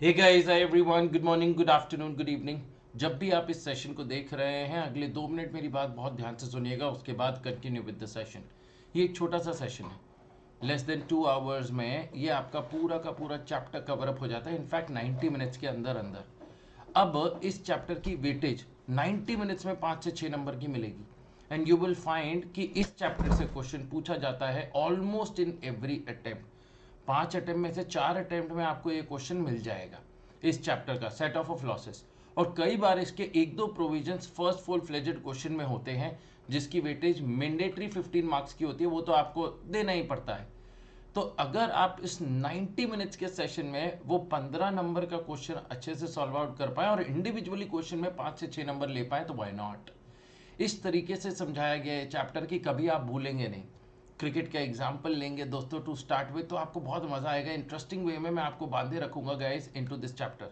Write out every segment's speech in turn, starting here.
हे guys, hi everyone, good morning, good afternoon, good evening. जब भी आप इस सेशन को देख रहे हैं, अगले 2 मिनट मेरी बात बहुत ध्यान से सुनिएगा, उसके बाद कंटिन्यू विद द सेशन। ये एक छोटा सा सेशन है, लेस देन 2 आवर्स में ये आपका पूरा का पूरा चैप्टर कवर अप हो जाता है, इनफैक्ट 90 मिनट्स के अंदर अंदर। अब इस चैप्टर की वेटेज 90 मिनट्स में 5 से 6 नंबर की मिलेगी, एंड यू विल फाइंड कि इस चैप्टर से क्वेश्चन पूछा जाता है almost in every attempt. 5 attempt में से 4 अटेम्प्ट में आपको ये क्वेश्चन मिल जाएगा इस चैप्टर का, सेट ऑफ लॉसेस। और कई बार इसके एक दो provisions first full fledged question में होते हैं, जिसकी वेटेज मैंडेटरी 15 मार्क्स की होती है, वो तो आपको देना ही पड़ता है। तो अगर आप इस 90 मिनट्स के सेशन में वो 15 नंबर का क्वेश्चन अच्छे से सॉल्व आउट कर पाए और इंडिविजुअली क्वेश्चन में 5 से 6 नंबर ले पाए, तो व्हाई नॉट। इस तरीके से समझाया गया है चैप्टर की, कभी आप भूलेंगे नहीं। क्रिकेट का एग्जाम्पल लेंगे दोस्तों टू स्टार्ट विद, तो आपको बहुत मजा आएगा। इंटरेस्टिंग वे में मैं आपको बांधे रखूंगा गाइस इनटू दिस चैप्टर।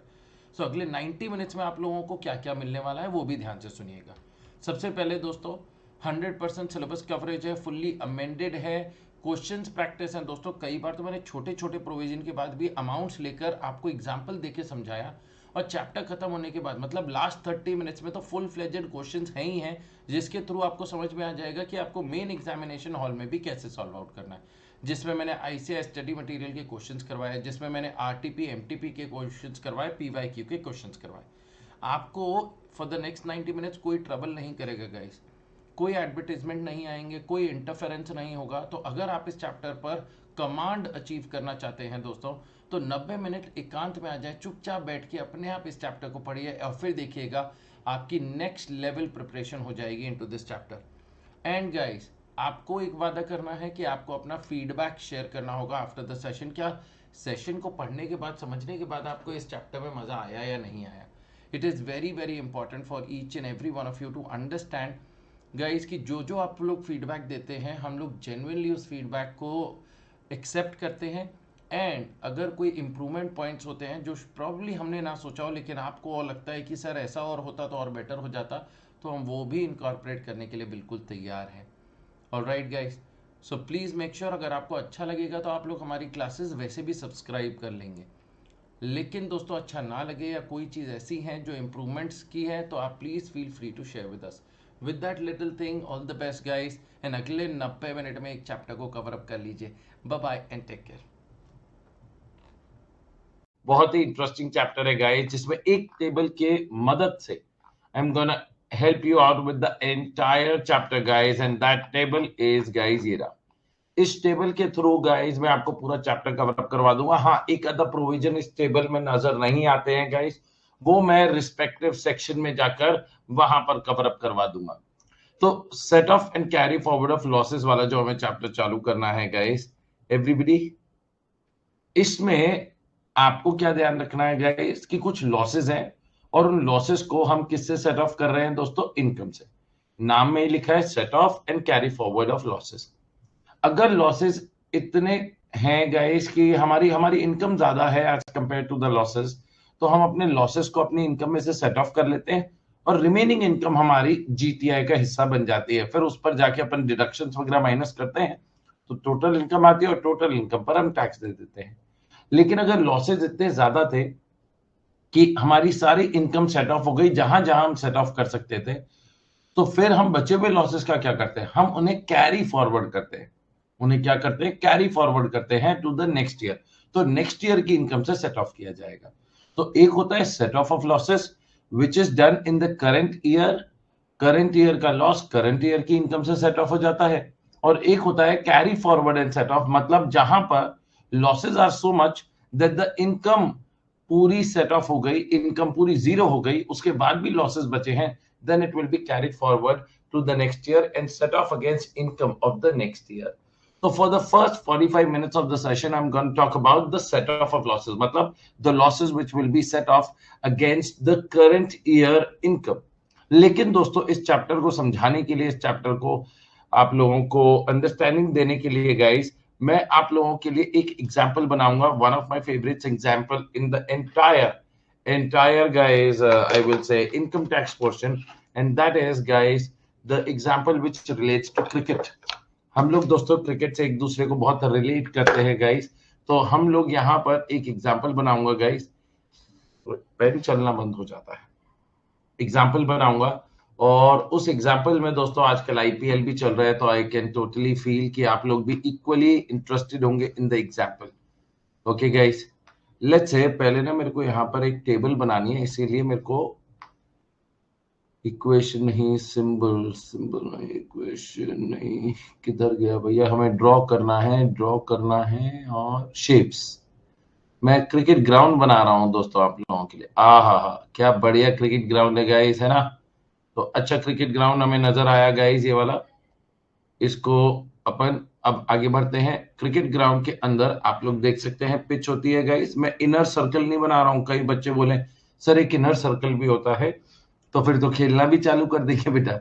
सो अगले 90 मिनट्स में आप लोगों को क्या क्या मिलने वाला है वो भी ध्यान से सुनिएगा। सबसे पहले दोस्तों, 100% सिलेबस कवरेज है, फुल्ली अमेंडेड है, क्वेश्चंस प्रैक्टिस हैं दोस्तों। कई बार तो मैंने छोटे छोटे प्रोविजन के बाद भी अमाउंट्स लेकर आपको एग्जाम्पल देके समझाया, और चैप्टर खत्म होने के बाद मतलब लास्ट 30 मिनट्स में तो फुल फ्लेजेड क्वेश्चंस हैं ही हैं, जिसके थ्रू आपको समझ में आ जाएगा कि आपको मेन एग्जामिनेशन हॉल में भी कैसे सॉल्व आउट करना है। जिसमें मैंने आईसीआई स्टडी मटेरियल के क्वेश्चंस करवाए, जिसमें मैंने आरटीपी एमटीपी के क्वेश्चंस करवाए, पीवाईक्यू के क्वेश्चंस करवाए। आपको फॉर द नेक्स्ट 90 मिनट्स कोई ट्रबल नहीं करेगा गाइस, कोई एडवर्टीजमेंट नहीं आएंगे, कोई इंटरफेरेंस नहीं होगा। तो अगर आप इस चैप्टर पर कमांड अचीव करना चाहते हैं दोस्तों, तो 90 मिनट एकांत में आ जाए, चुपचाप बैठ के अपने आप इस चैप्टर को पढ़िए, और फिर देखिएगा आपकी नेक्स्ट लेवल प्रिपरेशन हो जाएगी into this chapter. And guys, आपको एक वादा करना है कि आपको अपना फीडबैक शेयर करना होगा आफ्टर द सेशन। क्या सेशन को पढ़ने के बाद, समझने के बाद आपको इस चैप्टर में मजा आया या नहीं आया? It is very very important for each and every one of you to understand guys कि जो जो आप लोग फीडबैक देते हैं, हम लोग जेन्युइनली उस फीडबैक को एक्सेप्ट करते हैं। एंड अगर कोई इम्प्रूवमेंट पॉइंट्स होते हैं जो प्रॉब्ली हमने ना सोचा हो, लेकिन आपको और लगता है कि सर ऐसा और होता तो और बेटर हो जाता, तो हम वो भी इनकॉर्पोरेट करने के लिए बिल्कुल तैयार हैं। Alright guys, so please make sure, अगर आपको अच्छा लगेगा तो आप लोग हमारी क्लासेस वैसे भी सब्सक्राइब कर लेंगे। लेकिन दोस्तों अच्छा ना लगे या कोई चीज़ ऐसी है जो इम्प्रूवमेंट्स की है, तो आप please feel free to share with us. With that little thing, all the best guys, and अगले 90 मिनट में एक चैप्टर को कवर अप कर लीजिए। Bye bye and take care. बहुत ही इंटरेस्टिंग चैप्टर है गाइस, जिसमें एक टेबल के मदद से I am gonna help you out with the entire chapter guys, and that table is guys ये रहा। इस टेबल के थ्रू गाइस मैं आपको पूरा चैप्टर कवर अप करवा दूंगा। हाँ, एक अदर प्रोविजन इस टेबल में नजर नहीं आते हैं गाइस, वो मैं रिस्पेक्टिव सेक्शन में जाकर वहां पर कवर अप करवा दूंगा। तो set off and carry forward of losses वाला जो हमें चैप्टर चालू करना है गाइस, एवरीबॉडी, इसमें आपको क्या ध्यान रखना है गाइस कि कुछ लॉसेस हैं, और उन लॉसेस को हम किससे सेट ऑफ कर रहे हैं दोस्तों? इनकम से। नाम में ही लिखा है set off and carry forward of losses. अगर लॉसेस इतने हैं गाइस कि हमारी हमारी इनकम ज्यादा है as compare to the losses, तो हम अपने लॉसेस को अपनी इनकम में से सेट ऑफ कर लेते हैं, और रिमेनिंग इनकम हमारी जीटीआई का हिस्सा बन जाती है। फिर उस पर जाके अपन डिडक्शंस वगैरह माइनस करते हैं, तो टोटल इनकम आती है, और टोटल इनकम पर हम टैक्स दे देते हैं। लेकिन अगर लॉसेज इतने ज्यादा थे कि हमारी सारी इनकम सेट ऑफ हो गई जहां जहां हम सेट ऑफ कर सकते थे, तो फिर हम बचे हुए लॉसेस का क्या करते हैं? हम उन्हें कैरी फॉरवर्ड करते हैं। उन्हें क्या करते हैं? कैरी फॉरवर्ड करते हैं टू द नेक्स्ट ईयर। तो नेक्स्ट ईयर की इनकम से सेट ऑफ किया जाएगा। तो एक होता है set off losses which is done in the current year. Current year का लॉस करंट ईयर की इनकम से सेट ऑफ हो जाता है। और एक होता है carry forward and set off, मतलब जहां पर losses are so much that the income पूरी सेट ऑफ हो गई, इनकम पूरी जीरो हो गई, उसके बाद भी लॉसेस बचे हैं, then it will be carried forward to the next year and set off against income of the next year. So for the first 45 minutes of the session, I'm going to talk about the set off of losses, मतलब the losses which will be set off against the current year income. लेकिन दोस्तों इस chapter को समझाने के लिए, इस chapter को आप लोगों को अंडरस्टैंडिंग देने के लिए गाइस, मैं आप लोगों के लिए एक एग्जांपल बनाऊंगा, one of my favourite example in the entire guys, I will say income tax portion, and that is guys the example which relates to cricket. हम लोग दोस्तों क्रिकेट से एक दूसरे को बहुत रिलेट करते हैं गाइस, तो हम लोग यहाँ पर एक एग्जांपल बनाऊंगा गाइस। पेन चलना बंद हो जाता है। एग्जाम्पल बनाऊंगा और उस एग्जाम्पल में दोस्तों आजकल आईपीएल भी चल रहा है, तो आई कैन टोटली फील कि आप लोग भी इक्वली इंटरेस्टेड होंगे in the example. Okay guys, let's say पहले ना मेरे को यहाँ पर एक टेबल बनानी है, इसीलिए मेरे को इक्वेशन नहीं, सिंबल सिंबल नहीं, इक्वेशन नहीं, किधर गया भैया, हमें ड्रॉ करना है, ड्रॉ करना है और शेप्स। मैं क्रिकेट ग्राउंड बना रहा हूँ दोस्तों आप लोगों के लिए। हा क्या बढ़िया क्रिकेट ग्राउंड है गाइस, है ना। तो अच्छा क्रिकेट ग्राउंड हमें नजर आया गाइस, ये वाला। इसको अपन अब आगे बढ़ते हैं। क्रिकेट ग्राउंड के अंदर आप लोग देख सकते हैं पिच होती है गाइस। मैं इनर सर्कल नहीं बना रहा हूँ, कई बच्चे बोले सर एक इनर सर्कल भी होता है, तो फिर तो खेलना भी चालू कर देंगे बेटा।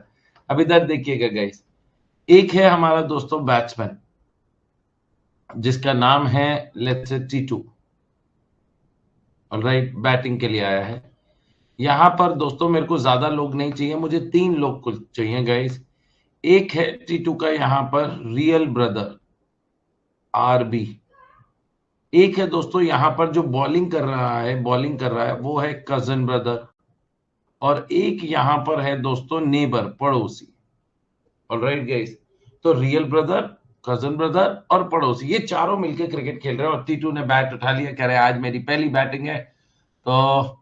अब इधर देखिएगा गाइस, एक है हमारा दोस्तों बैट्समैन जिसका नाम है let's say Titu. Alright, batting के लिए आया है। यहां पर दोस्तों मेरे को ज्यादा लोग नहीं चाहिए, मुझे 3 लोग कुल चाहिए गाइस। एक है टीटू का यहाँ पर रियल ब्रदर आरबी। एक है दोस्तों यहाँ पर जो बॉलिंग कर रहा है, बॉलिंग कर रहा है, वो है कजन ब्रदर। और एक यहाँ पर है दोस्तों नेबर, पड़ोसी। ऑलराइट गाइस, तो रियल ब्रदर, कजन ब्रदर और पड़ोसी, ये चारों मिलकर क्रिकेट खेल रहे हैं। और टीटू ने बैट उठा लिया, कह रहे आज मेरी पहली बैटिंग है, तो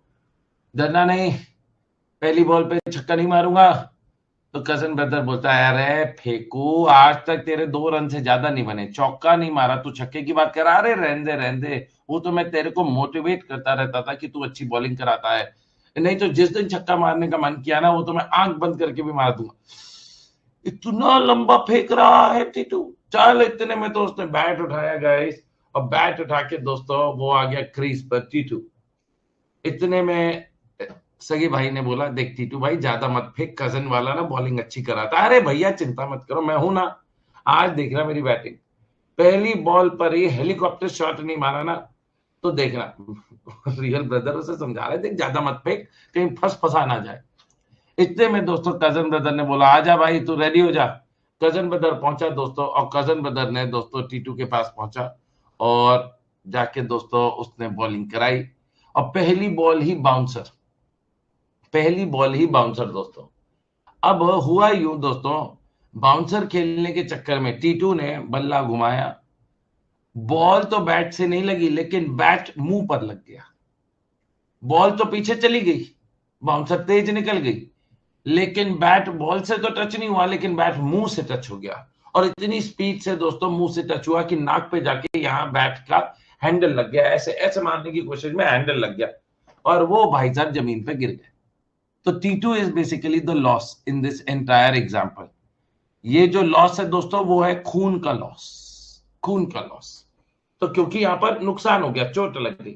डरना नहीं, पहली बॉल पे छक्का नहीं मारूंगा। तो कजन ब्रदर बोलता है अरे फेंकू, आज तक तेरे 2 रन से ज्यादा नहीं बने, चौका नहीं मारा, तू छक्के की बात कर रहा। अरे रहने दे, वो तो मैं तेरे को मोटिवेट करता रहता था कि तू अच्छी बॉलिंग कराता है, नहीं तो जिस दिन छक्का मारने का मन किया ना, वो तो मैं आंख बंद करके भी मार दूंगा। इतना लंबा फेंक रहा है टीटू। चल, इतने में तो उसने बैट उठाया गाइस, और बैट उठा के दोस्तों वो आ गया क्रीज पर टीटू। इतने में सगे भाई ने बोला देख टीटू भाई ज्यादा मत फेंक, कजन वाला ना बॉलिंग अच्छी कराता। अरे भैया चिंता मत करो, मैं हूं ना, आज देख रहा मेरी बैटिंग। पहली बॉल पर ही हेलीकॉप्टर शॉट नहीं मारा ना, तो देखना। रियल ब्रदर उसे समझा रहे देख ज्यादा मत फेंक, कहीं फंसा ना जाए। इतने में दोस्तों कजन ब्रदर ने बोला आजा भाई तू रेडी हो जा। कजन ब्रदर पहुंचा दोस्तों, और कजन ब्रदर ने दोस्तों टीटू के पास पहुंचा और जाके दोस्तों उसने बॉलिंग कराई, और पहली बॉल ही बाउंसर, पहली बॉल ही बाउंसर दोस्तों। अब हुआ यूं दोस्तों, बाउंसर खेलने के चक्कर में टीटू ने बल्ला घुमाया, बॉल तो बैट से नहीं लगी, लेकिन बैट मुंह पर लग गया। बॉल तो पीछे चली गई, बाउंसर तेज निकल गई, लेकिन बैट बॉल से तो टच नहीं हुआ, लेकिन बैट मुंह से टच हो गया। और इतनी स्पीड से दोस्तों मुंह से टच हुआ कि नाक पे जाके यहाँ बैट का हैंडल लग गया। ऐसे ऐसे मारने की कोशिश में हैंडल लग गया, और वो भाई साहब जमीन पे गिर गए। तो T2 is basically the loss in this entire example। ये जो लॉस है दोस्तों वो है खून का लॉस, खून का लॉस। तो क्योंकि यहां पर नुकसान हो गया, चोट लग गई।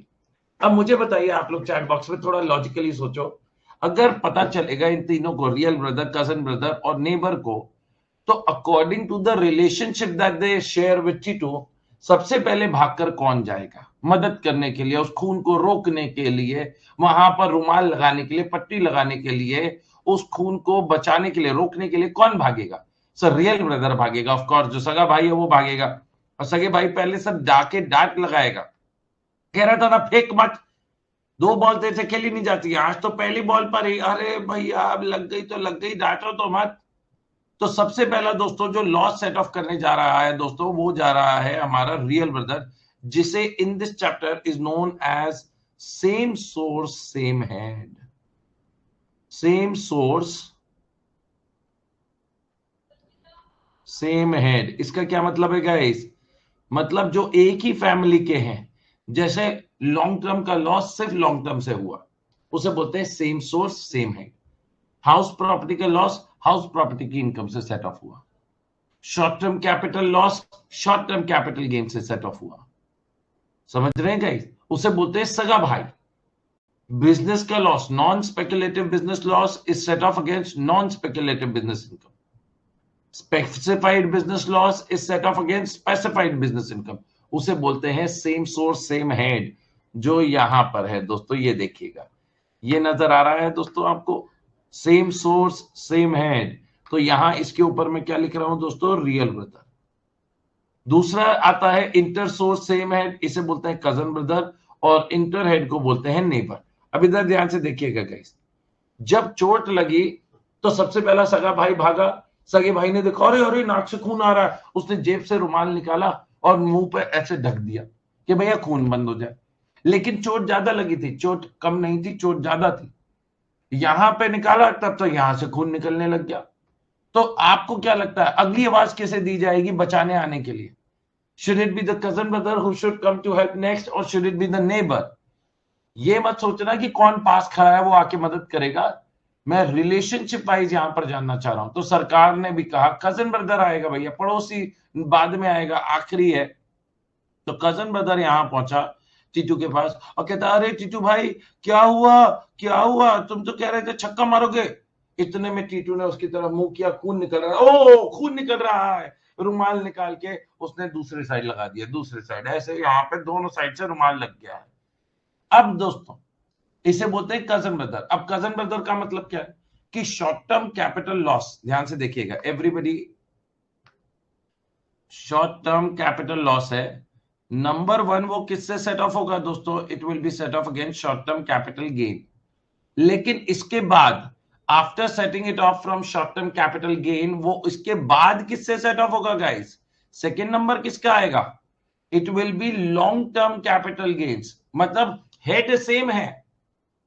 अब मुझे बताइए आप लोग चैट बॉक्स में थोड़ा लॉजिकली सोचो, अगर पता चलेगा इन तीनों को, रियल ब्रदर, कजन ब्रदर और नेबर को, तो according to the relationship that they share with Titu, सबसे पहले भागकर कौन जाएगा मदद करने के लिए, उस खून को रोकने के लिए, वहां पर रुमाल लगाने के लिए, पट्टी लगाने के लिए, उस खून को बचाने के लिए, रोकने के लिए कौन भागेगा? सर रियल ब्रदर भागेगा, ऑफ कोर्स, जो सगा भाई है वो भागेगा। और सगे भाई पहले सर जाके डांट लगाएगा, कह रहा था ना फेंक मत, 2 बॉल तेरे से खेली नहीं जाती है, आज तो पहली बॉल पर ही, अरे भैया अब लग गई तो लग गई, डांटो तो मत। तो सबसे पहला दोस्तों जो लॉस सेट ऑफ करने जा रहा है दोस्तों, वो जा रहा है हमारा रियल ब्रदर, जिसे in this chapter is known as same source same head. Same source same head, इसका क्या मतलब है गाइस? मतलब जो एक ही फैमिली के हैं, जैसे लॉन्ग टर्म का लॉस सिर्फ लॉन्ग टर्म से हुआ, उसे बोलते हैं same source same head. House property का लॉस हाउस प्रॉपर्टी की इनकम से सेट ऑफ हुआ। Short term capital loss short term capital gain से सेट ऑफ हुआ। समझ रहे हैं गाइस? उसे बोलते हैं सगा भाई। बिजनेस का loss, non speculative business loss is set off against non speculative business income. Specified business loss is set off against specified business income. उसे बोलते हैं सेम सोर्स सेम हेड, जो यहां पर है दोस्तों, ये देखिएगा, ये नजर आ रहा है दोस्तों आपको, सेम सोर्स सेम हेड। तो यहां इसके ऊपर मैं क्या लिख रहा हूं दोस्तों? Real brother. दूसरा आता है इंटर सोर्स सेम हेड, इसे बोलते हैं कजन ब्रदर, और इंटर हेड को बोलते हैं नेबर। अब इधर ध्यान से देखिएगा गाइस, जब चोट लगी तो सबसे पहला सगा भाई भागा, सगे भाई ने देखा अरे अरे नाक से खून आ रहा है, उसने जेब से रुमाल निकाला और मुंह पे ऐसे ढक दिया कि भैया खून बंद हो जाए। लेकिन चोट ज्यादा लगी थी, चोट कम नहीं थी, चोट ज्यादा थी। यहां पे निकाला तब तो यहां से खून निकलने लग गया। तो आपको क्या लगता है अगली आवाज कैसे दी जाएगी बचाने आने के लिए? Should it be the cousin brother who should come to help next, और should it be the neighbour? ये मत सोचना कि कौन पास खड़ा है वो आके मदद करेगा। मैं रिलेशनशिप वाइज यहां पर जानना चाह रहा हूं। तो सरकार ने भी कहा कजन ब्रदर आएगा भैया, पड़ोसी बाद में आएगा, आखिरी है। तो कजन ब्रदर यहां पहुंचा टीटू के पास और कहता अरे टीटू भाई क्या हुआ, क्या हुआ, तुम तो कह रहे थे छक्का मारोगे। इतने में टीटू ने उसकी तरफ मुंह किया, खून निकल रहा है, ओ खून निकल रहा है। रुमाल निकाल के उसने दूसरी साइड लगा दिया, दूसरी साइड ऐसे यहाँ पे दोनों साइड से रुमाल लग गया है। अब दोस्तों इसे बोलते हैं कजन ब्रदर। अब कजन ब्रदर का मतलब क्या है कि शॉर्ट टर्म कैपिटल लॉस, ध्यान से देखिएगा everybody, short term capital loss है। नंबर वन वो किससे सेट ऑफ होगा दोस्तों? It will be set off against short term capital gain. लेकिन इसके बाद after setting it off from short term capital gain, वो इसके बाद किससे सेट ऑफ होगा गाइस? सेकेंड नंबर किसका आएगा? It will B long term capital gains. मतलब हेड सेम है,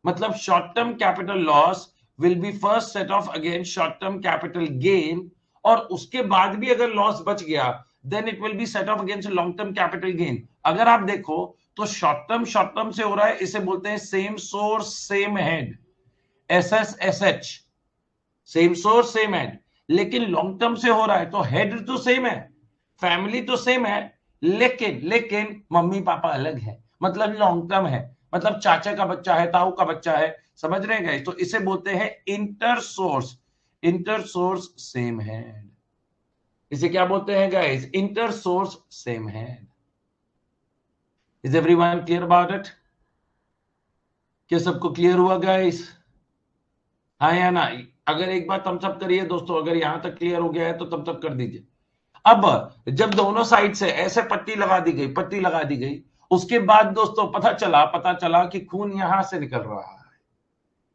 मतलब short term capital loss will B first set off against short term capital gain, और उसके बाद भी अगर लॉस बच गया then it will be set off against long term capital gain. अगर आप देखो तो शॉर्ट टर्म से हो रहा है, इसे बोलते हैं same source same head, SSSH, same source same head. लेकिन लॉन्ग टर्म से हो रहा है तो हेड तो सेम है, फैमिली तो सेम है, लेकिन लेकिन मम्मी पापा अलग है, मतलब लॉन्ग टर्म है, मतलब चाचा का बच्चा है, ताऊ का बच्चा है। समझ रहे हैं? तो इसे बोलते हैं इंटर सोर्स सेम हेड। इसे क्या बोलते हैं guys? Inter source same head. Is everyone clear about it? क्या सबको क्लियर हुआ गाइस? हाँ या ना? अगर एक बात थम्स अप करिए दोस्तों, अगर यहां तक क्लियर हो गया है तो थम्स अप कर दीजिए। अब जब दोनों साइड से ऐसे पट्टी लगा दी गई, पट्टी लगा दी गई, उसके बाद दोस्तों पता चला कि खून यहां से निकल रहा है,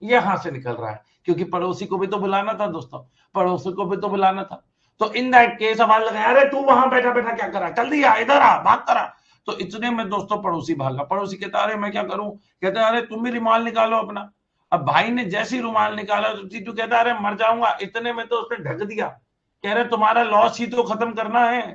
यहां से निकल रहा है, क्योंकि पड़ोसी को भी तो बुलाना था दोस्तों, पड़ोसी को भी तो बुलाना था। तो इन दैट केस आवाज लगाया, अरे तू वहां बैठा बैठा क्या कर रहा है, जल्दी आ, इधर आ, भाग करा। तो इतने में दोस्तों पड़ोसी भागा। पड़ोसी कहता अरे मैं क्या करूं? कहता अरे तुम भी रुमाल निकालो अपना। अब भाई ने जैसे ही रुमाल निकाला तो टीटू कहता अरे मर जाऊंगा। इतने में तो उसने ढक दिया। कह रहे तुम्हारा लॉस ही तो खत्म करना है,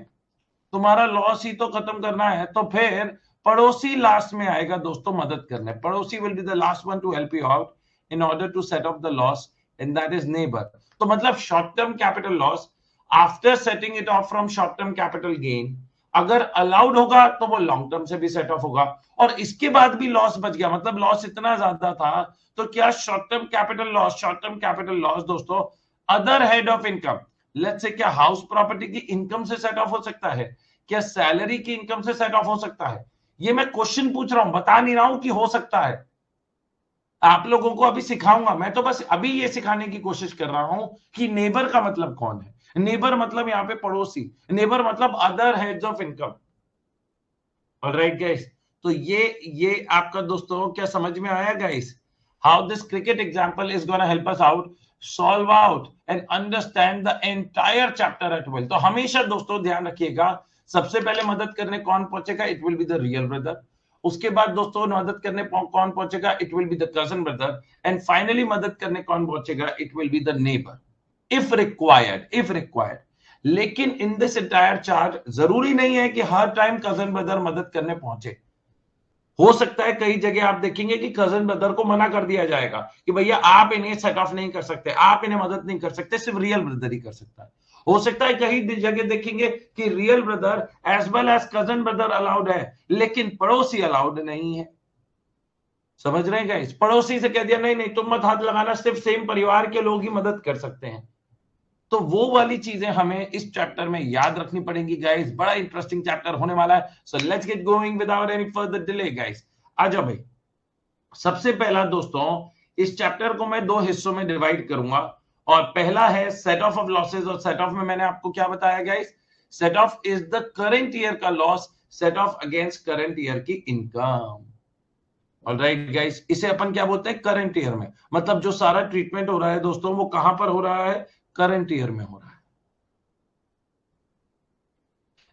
तुम्हारा लॉस ही तो खत्म करना है। तो फिर पड़ोसी लास्ट में आएगा दोस्तों मदद करने। पड़ोसी will be the last one to help you out in order to set off the loss, and that is neighbour. तो मतलब short term capital loss after setting it off from short term capital gain, अगर allowed होगा तो वो long term से भी set off होगा, और इसके बाद भी लॉस बच गया, मतलब लॉस इतना ज्यादा था, तो क्या शॉर्ट टर्म कैपिटल लॉस दोस्तों other head of income, let's say क्या हाउस प्रॉपर्टी की इनकम से सेट ऑफ हो सकता है? क्या सैलरी की इनकम से सेट ऑफ हो सकता है? ये मैं क्वेश्चन पूछ रहा हूं, बता नहीं रहा हूं कि हो सकता है। आप लोगों को अभी सिखाऊंगा, मैं तो बस अभी ये सिखाने की कोशिश कर रहा हूं कि नेबर का मतलब कौन है। नेबर मतलब यहां पे पड़ोसी, नेबर मतलब other heads of income. Alright guys, तो ये आपका दोस्तों क्या समझ में आया guys? How this cricket example is gonna help us out solve out and understand the entire chapter as well. तो हमेशा दोस्तों ध्यान रखिएगा, सबसे पहले मदद करने कौन पहुंचेगा? It will be the real brother. उसके बाद दोस्तों मदद करने कौन पहुंचेगा? It will be the cousin brother. And finally मदद करने कौन पहुंचेगा? It will be the neighbour, if required. लेकिन इन दिस एंटायर चार्ट जरूरी नहीं है कि हर टाइम कजन ब्रदर मदद करने पहुंचे। हो सकता है कई जगह आप देखेंगे कि कजन ब्रदर को मना कर दिया जाएगा कि भैया आप इन्हें सेट ऑफ नहीं कर सकते, आप इन्हें मदद नहीं कर सकते, सिर्फ रियल ब्रदर ही कर सकता है। हो सकता है कई जगह देखेंगे कि real brother as well as cousin brother allowed है, लेकिन पड़ोसी अलाउड नहीं है। समझ रहे हैं गाइस? पड़ोसी से कह दिया नहीं नहीं तुम मत हाथ लगाना, सिर्फ सेम परिवार के लोग ही मदद कर सकते हैं। तो वो वाली चीजें हमें इस चैप्टर में याद रखनी पड़ेंगी गाइस। बड़ा इंटरेस्टिंग चैप्टर होने वाला है। So let's get going without any further delay guys. आ जाओ भाई। सबसे पहला दोस्तों इस चैप्टर को मैं दो हिस्सों में डिवाइड करूंगा, और पहला है सेट ऑफ लॉसेस। और सेट ऑफ में मैंने आपको क्या बताया guys? Set off is the current year का loss set off against current year की इनकम। ऑलराइट गाइस, इसे अपन क्या बोलते हैं, करंट ईयर में। मतलब जो सारा ट्रीटमेंट हो रहा है दोस्तों वो कहां पर हो रहा है, करंट ईयर में हो रहा है।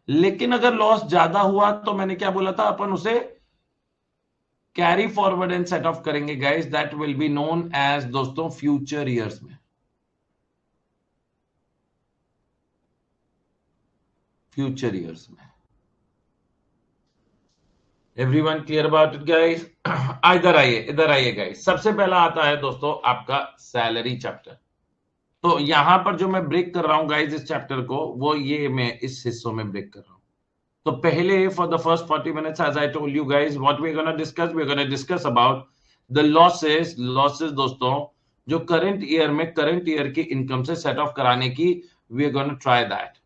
लेकिन अगर लॉस ज्यादा हुआ तो मैंने क्या बोला था, अपन उसे carry forward and set off करेंगे guys, that will be known as दोस्तों फ्यूचर ईयर्स में, फ्यूचर ईयर्स में। Everyone clear about it guys? इधर आइए गाइस। सबसे पहला आता है दोस्तों आपका सैलरी चैप्टर। तो यहां पर जो मैं ब्रेक कर रहा हूं गाइस इस चैप्टर को, वो ये मैं इस हिस्सों में ब्रेक कर रहा हूं। तो पहले for the first 40 minutes as I told you guys what we are gonna discuss, we are gonna discuss about the losses दोस्तों जो करंट ईयर में करंट ईयर की इनकम से सेट ऑफ कराने की, we are gonna try that.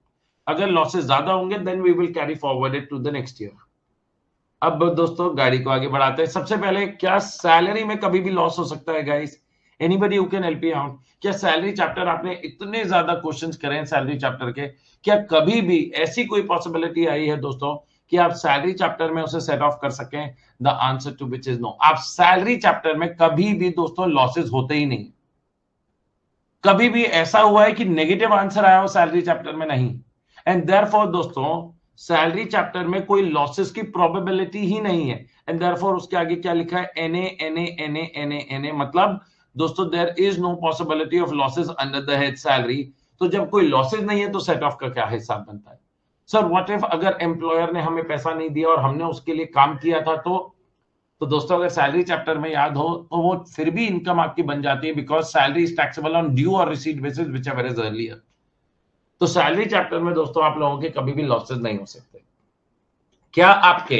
अगर losses ज्यादा होंगे then we will carry forward it to the next year. अब दोस्तों गाड़ी को आगे बढ़ाते हैं। सबसे पहले, क्या सैलरी में कभी भी लॉस हो सकता है guys? Anybody who can help me out? क्या सैलरी चैप्टर, आपने इतने ज्यादा क्वेश्चंस करे हैं सैलरी चैप्टर के, क्या कभी भी ऐसी कोई पॉसिबिलिटी आई है दोस्तों कि आप सैलरी चैप्टर में उसे सेट ऑफ कर सकें? The answer to which is no. आप सैलरी चैप्टर में कभी भी दोस्तों लॉसेस होते ही नहीं। कभी भी ऐसा हुआ है कि नेगेटिव आंसर आया हो सैलरी चैप्टर में? नहीं। एंड देयरफॉर दोस्तों सैलरी चैप्टर में कोई लॉसेस की प्रोबेबिलिटी ही नहीं है। एंड देयरफॉर उसके आगे क्या लिखा है, NA NA NA NA NA, मतलब दोस्तों there is no possibility of losses under the head salary. तो जब कोई लॉसेस नहीं है तो सेट ऑफ का क्या हिसाब बनता है? सर व्हाट इफ अगर एम्प्लॉयर ने हमें पैसा नहीं दिया और हमने उसके लिए काम किया था, तो दोस्तों अगर सैलरी चैप्टर में याद हो तो वो फिर भी इनकम आपकी बन जाती है, because salary is taxable on due और receipt basis whichever is earlier. तो सैलरी चैप्टर में दोस्तों आप लोगों के कभी भी लॉसेस नहीं हो सकते। क्या आपके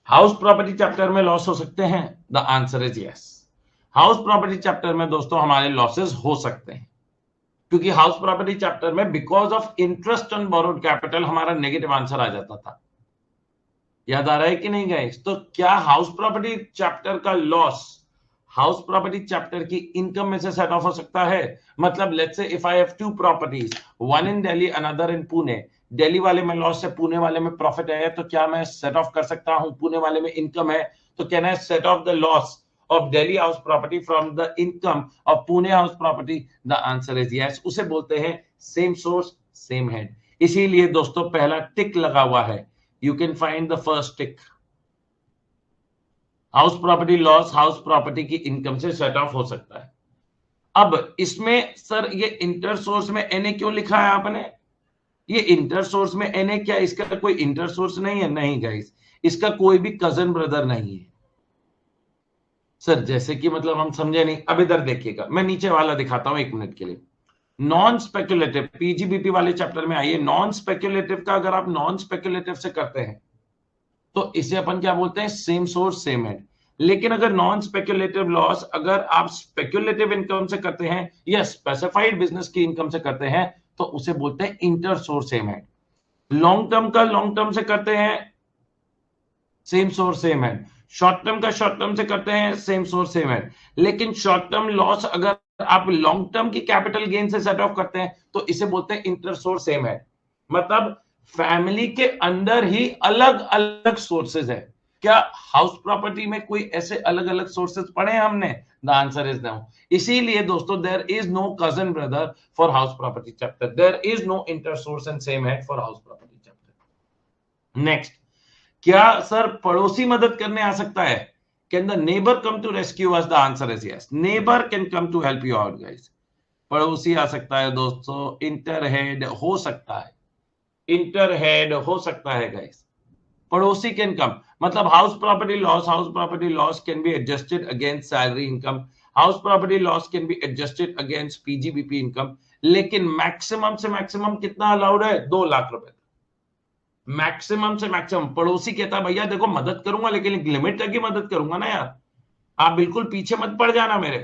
हाउस प्रॉपर्टी चैप्टर में लॉस हो सकते हैं? The answer is yes. House property chapter में दोस्तों हमारे लॉसेस हो सकते हैं, क्योंकि हाउस प्रॉपर्टी चैप्टर में because of interest on borrowed capital हमारा नेगेटिव आंसर आ जाता था। याद आ रहा है कि नहीं गाइस? तो क्या हाउस प्रॉपर्टी चैप्टर का लॉस हाउस प्रॉपर्टी चैप्टर की इनकम में से सेट ऑफ हो सकता है? मतलब let's say if I have two properties, one in Delhi another in Pune, Delhi वाले में लॉस है, पुणे वाले में प्रॉफिट है, तो क्या मैं सेट ऑफ कर सकता हूं? पुणे वाले में इनकम है तो can I set off the loss of Delhi house property from the income of Pune house property? The answer is yes. उसे बोलते हैं सेम सोर्स सेम हेड। इसीलिए दोस्तों पहला टिक लगा हुआ है, you can find the first tick। House property loss house property की इनकम से सेट ऑफ हो सकता है। अब इसमें सर ये इंटर सोर्स में एनए क्यों लिखा है आपने? ये इंटर सोर्स में एनए क्या, इसका कोई इंटर सोर्स नहीं है? नहीं गाइस, इसका कोई भी कजन ब्रदर नहीं है। सर जैसे कि मतलब हम समझे नहीं। अब इधर देखिएगा, मैं नीचे वाला दिखाता हूं एक मिनट के लिए। नॉन स्पेक्युलेटिव, पीजीबीपी वाले चैप्टर में आइए। नॉन स्पेक्युलेटिव का अगर आप नॉन स्पेक्युलेटिव से करते हैं तो इसे अपन क्या बोलते हैं, सेम सोर्स सेम हेड। लेकिन अगर नॉन स्पेक्युलेटिव लॉस अगर आप स्पेक्युलेटिव इनकम से करते हैं या स्पेसिफाइड बिजनेस की इनकम से करते हैं तो उसे बोलते हैं inter source same head. Long term का लॉन्ग टर्म से करते हैं same source same head, short term का शॉर्ट टर्म से करते हैं सेम सोर्स सेम हेड। लेकिन शॉर्ट टर्म लॉस अगर आप लॉन्ग टर्म की कैपिटल गेन से सेट ऑफ करते हैं तो इसे बोलते हैं इंटर सोर्स सेम हेड। मतलब फैमिली के अंदर ही अलग अलग सोर्सेज है। क्या हाउस प्रॉपर्टी में कोई ऐसे अलग अलग सोर्सेज पढ़े हैं हमने? The answer is no. इसीलिए दोस्तों there is no cousin brother for house property chapter, there is no inter source and same head for house property chapter. Next, क्या सर पड़ोसी मदद करने आ सकता है? Can the neighbour come to rescue us? The answer is yes, neighbour can come to help you out guys. पड़ोसी आ सकता है दोस्तों, इंटर हेड हो सकता है, इंटर हेड हो सकता है गाइस। पड़ोसी कैन कम, मतलब house property loss can be adjusted against salary income, house property loss can be adjusted against PGBP income. लेकिन मैक्सिमम से मैक्सिमम कितना अलाउड है? 2 लाख रुपए। मैक्सिमम से मैक्सिमम। पड़ोसी कहता है भैया देखो मदद करूंगा लेकिन एक लिमिट तक ही मदद करूंगा ना यार, आप बिल्कुल पीछे मत पड़ जाना मेरे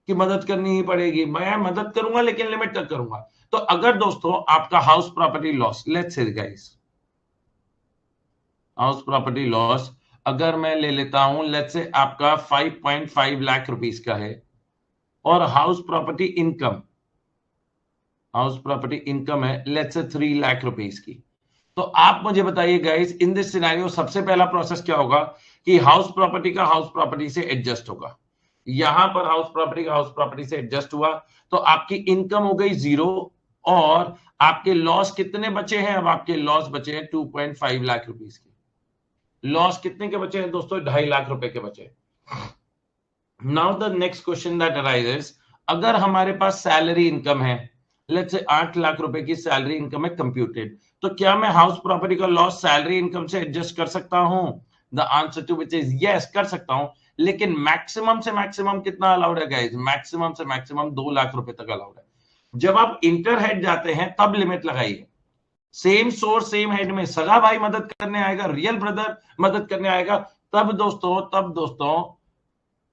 कि मदद करनी ही पड़ेगी, मैं मदद करूंगा लेकिन लिमिट तक करूंगा। तो अगर दोस्तों आपका house property loss, let's say guys house property loss अगर मैं ले लेता हूं, लेट्स से आपका 5.5 लाख रुपीस का है और हाउस प्रॉपर्टी इनकम है लेट्स से 3 लाख रुपीस की, तो आप मुझे बताइए गाइस इन दिस सिनेरियो सबसे पहला प्रोसेस क्या होगा? कि हाउस प्रॉपर्टी का हाउस प्रॉपर्टी से एडजस्ट होगा। यहां पर हाउस प्रॉपर्टी का हाउस प्रॉपर्टी से एडजस्ट हुआ तो आपकी इनकम हो गई 0 और आपके लॉस कितने बचे हैं? अब आपके लॉस बचे हैं 2.5 लाख रुपीस के। लॉस कितने के बचे हैं दोस्तों? 2.5 लाख रुपए के बचे। Now the next question that arises, अगर हमारे पास सैलरी इनकम है, लेट्स से 8 लाख रुपए की सैलरी इनकम है कंप्यूटेड, तो क्या मैं हाउस प्रॉपर्टी का लॉस सैलरी इनकम से एडजस्ट कर सकता हूं? The answer to which is yes, कर सकता हूं, लेकिन मैक्सिमम से मैक्सिमम कितना अलाउड है गाइस? मैक्सिमम से मैक्सिमम 2 लाख रुपए तक अलाउड है। जब आप इंटर हेड जाते हैं तब लिमिट लगाइए। सेम सोर्स सेम हेड में सगा भाई मदद करने आएगा, रियल ब्रदर मदद करने आएगा, तब दोस्तों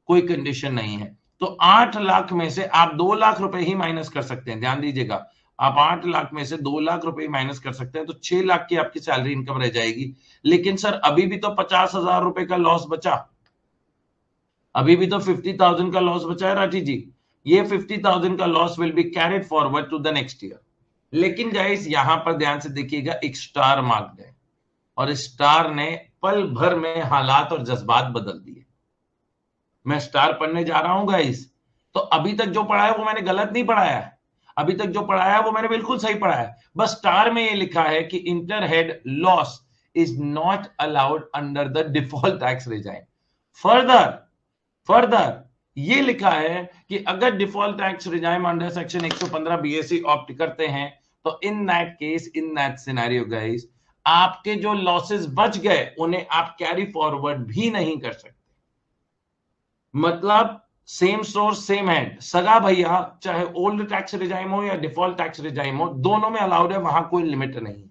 कोई कंडीशन नहीं है। तो 8 लाख में से आप 2 लाख रुपए ही माइनस कर सकते हैं। ध्यान दीजिएगा, आप 8 लाख में से 2 लाख रुपए ही माइनस कर सकते हैं, तो 6 लाख की आपकी सैलरी इनकम रह जाएगी। लेकिन सर अभी भी तो 50,000 रुपए का लॉस बचा, अभी भी तो 50,000 का लॉस बचा है राठी जी। ये 50,000 का loss will be carried forward to the next year. लेकिन गाइस यहां पर ध्यान से देखिएगा, एक स्टार मार्क्ड है और स्टार ने पल भर में हालात और जज्बात बदल दिए। मैं स्टार पढ़ने जा रहा हूं गाइस, तो अभी तक जो पढ़ा है वो मैंने गलत नहीं पढ़ाया है, अभी तक जो पढ़ाया है वो मैंने बिल्कुल सही पढ़ा है। बस स्टार में ये लिखा है कि inter head loss is not allowed under the default tax regime. Further ये लिखा है कि अगर default tax regime under section 115 BSc opt करते हैं तो in that case, in that scenario guys, आपके जो लॉसेस बच गए उन्हें आप कैरी फॉरवर्ड भी नहीं कर सकते। मतलब सेम सोर्स सेम हेड, सगा भैया चाहे ओल्ड टैक्स रिजाइम हो या डिफॉल्ट टैक्स रिजाइम हो, दोनों में अलाउड है, वहां कोई लिमिट नहीं।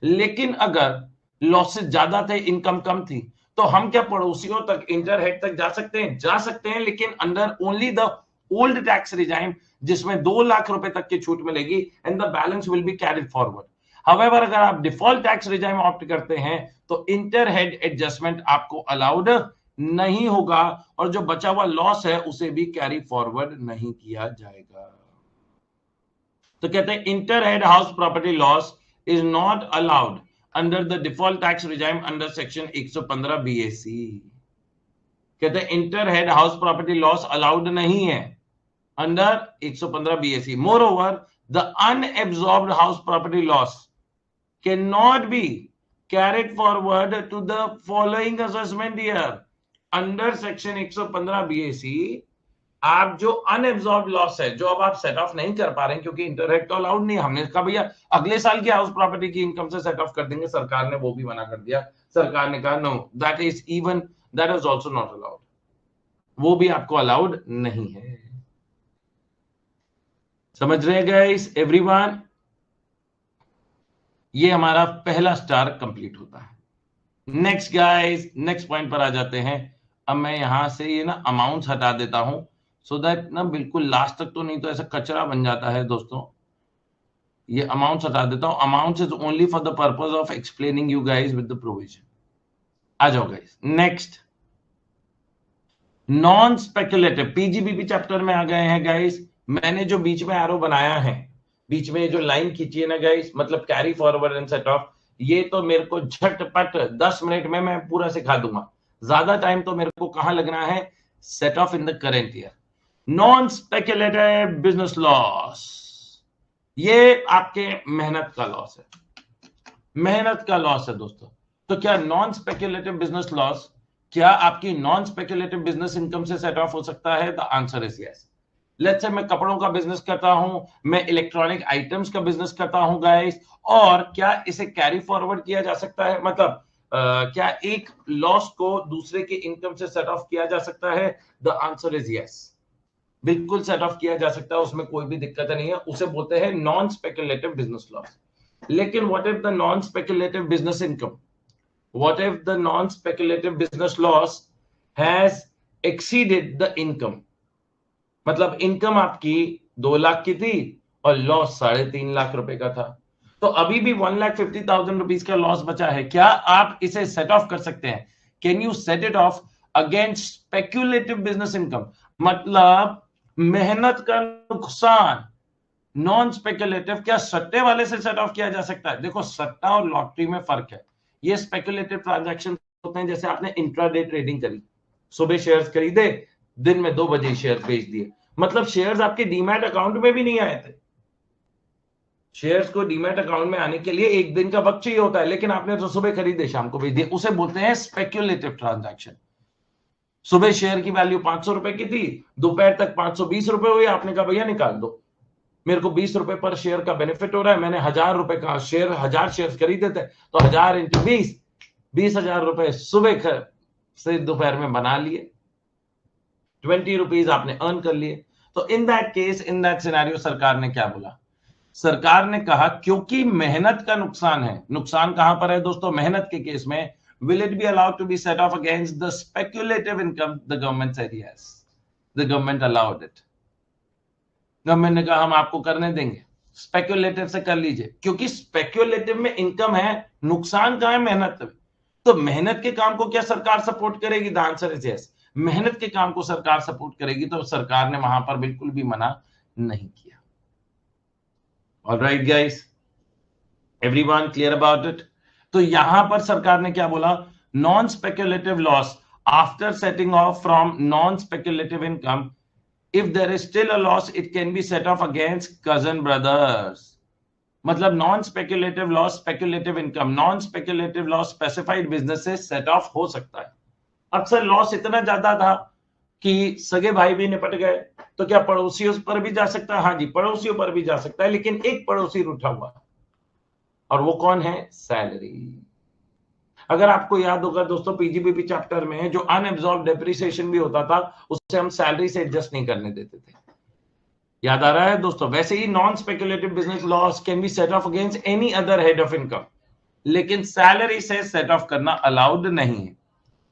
लेकिन अगर लॉसेस ज्यादा थे, इनकम कम थी, तो हम क्या पड़ोसियों तक, इंटर हेड तक जा सकते हैं? जा सकते हैं, लेकिन under only the old tax regime, जिसमें 2 लाख रुपए तक की छूट मिलेगी and the balance will be carried forward. However अगर आप डिफॉल्ट टैक्स रिजाइम ऑप्ट करते हैं तो इंटर हेड एडजस्टमेंट आपको अलाउड नहीं होगा और जो बचा हुआ लॉस है उसे भी कैरी फॉरवर्ड नहीं किया जाएगा। तो कहते हैं inter head house property loss is not allowed under the default tax regime under section 115 BAC. कहते हैं inter head house property loss allowed नहीं है under 115 BAC. Moreover the unabsorbed house property loss can not be carried forward to the following assessment year under section 115 BAC. आप जो unabsorbed loss है, जो अब आप सेट ऑफ नहीं कर पा रहे हैं क्योंकि इंटरनेट तो अलाउड नहीं, हमने कहा भैया अगले साल की हाउस प्रॉपर्टी की इनकम से सेट ऑफ कर देंगे, सरकार ने वो भी मना कर दिया। सरकार ने कहा no, that is even, that is also not allowed, वो भी आपको अलाउड नहीं है। समझ रहे गाइस एवरीवन? ये हमारा पहला स्टार कंप्लीट होता है। नेक्स्ट गाइस, नेक्स्ट पॉइंट पर आ जाते हैं। अब मैं यहां से ये ना अमाउंट्स हटा देता हूं सो दैट ना बिल्कुल लास्ट तक तो, नहीं तो ऐसा कचरा बन जाता है दोस्तों। ये अमाउंट्स हटा देता हूं। Amounts is only for the purpose of explaining you guys with the provision. आ जाओ guys next, non speculative PGBP chapter में आ गए हैं गाइस। मैंने जो बीच में एरो बनाया है, बीच में जो लाइन खींची है ना गाइस, मतलब carry forward and set of, ये तो मेरे को झटपट 10 मिनट में मैं पूरा सिखा दूंगा। ज्यादा टाइम तो मेरे को कहां लगना है? Set of in the current year. Non speculative business loss, ये आपके मेहनत का लॉस है, मेहनत का लॉस है दोस्तों। तो क्या नॉन स्पेकुलेटिव बिजनेस लॉस, क्या आपकी नॉन स्पेकुलेटिव बिजनेस इनकम से सेट ऑफ हो सकता है? The answer is yes. Let's say मैं कपड़ों का बिजनेस करता हूं, मैं इलेक्ट्रॉनिक आइटम्स का बिजनेस करता हूं गाइस, और क्या इसे कैरी फॉरवर्ड किया जा सकता है? मतलब क्या एक लॉस को दूसरे के इनकम से सेट ऑफ किया जा सकता है? द आंसर इज यस, बिल्कुल सेट ऑफ किया जा सकता है, उसमें कोई भी दिक्कत नहीं है। उसे बोलते हैं नॉन स्पेकुलेटिव बिजनेस लॉस। लेकिन what if the non speculative business income, what if the non speculative business loss has exceeded the income, मतलब इनकम आपकी 2 लाख की थी और लॉस 3.5 लाख रुपए का था, तो अभी भी 1,50,000 रुपीज का लॉस बचा है। क्या आप इसे सेट ऑफ कर सकते हैं? Can you set it of against speculative business income? मतलब मेहनत का नुकसान, नॉन स्पेक्युलेटिव, क्या सट्टे वाले से सेट ऑफ किया जा सकता है? देखो सट्टा और लॉटरी में फर्क है। ये स्पेक्युलेटिव ट्रांजैक्शन होते हैं जैसे आपने इंट्राडे ट्रेडिंग करी, सुबह शेयर्स खरीदे, दिन में 2 बजे शेयर्स बेच दिए, मतलब शेयर्स आपके डीमैट अकाउंट में भी नहीं आए थे। शेयर्स को डीमैट अकाउंट में आने के लिए एक दिन का वक्त चाहिए होता है, लेकिन आपने तो सुबह खरीदे शाम को बेच दिए, उसे बोलते हैं स्पेक्युलेटिव ट्रांजैक्शन। सुबह शेयर की वैल्यू 500 रुपए की थी, दोपहर तक 520 रुपए हुई, आपने कहा भैया निकाल दो, मेरे को 20 रुपए पर शेयर का बेनिफिट हो रहा है, मैंने 1000 रुपए का शेयर 1000 शेयर खरीदे थे, तो 1000 इंटू 20,000 रुपए सुबह से दोपहर में बना लिए, 20 रुपीज आपने अर्न कर लिए। तो in that case, in that scenario सरकार ने क्या बोला? सरकार ने कहा क्योंकि मेहनत का नुकसान है, नुकसान कहां पर है दोस्तों? मेहनत के केस में, will it be allowed to be set off against the speculative income? The government said yes. The government allowed it. Government ने कहा हम आपको करने देंगे, स्पेक्युलेटिव से कर लीजिए, क्योंकि स्पेक्युलेटिव में इनकम है, नुकसान कहां है? मेहनत में। तो मेहनत के काम को क्या सरकार सपोर्ट करेगी? The answer is yes. मेहनत के काम को सरकार सपोर्ट करेगी, तो सरकार ने वहां पर बिल्कुल भी मना नहीं किया। Alright guys, everyone clear about it? तो यहां पर सरकार ने क्या बोला? Non speculative loss after setting of from non speculative income, if there is still a loss it can be set off against cousin brothers। मतलब non speculative loss, speculative income, non speculative loss specified business से set off हो सकता है। अक्सर loss इतना ज्यादा था कि सगे भाई भी निपट गए, तो क्या पड़ोसियों पर भी जा सकता है? हाँ जी, पड़ोसियों पर भी जा सकता है, लेकिन एक पड़ोसी रूठा हुआ, और वो कौन है? सैलरी। अगर आपको याद होगा दोस्तों, पीजीबीपी चैप्टर में जो अनएब्सॉर्ब डेप्रिसिएशन भी होता था, उससे हम सैलरी से एडजस्ट नहीं करने देते थे, याद आ रहा है दोस्तों? वैसे ही non speculative business loss can be set off against any other head of income, लेकिन सैलरी से सेट ऑफ करना अलाउड नहीं है।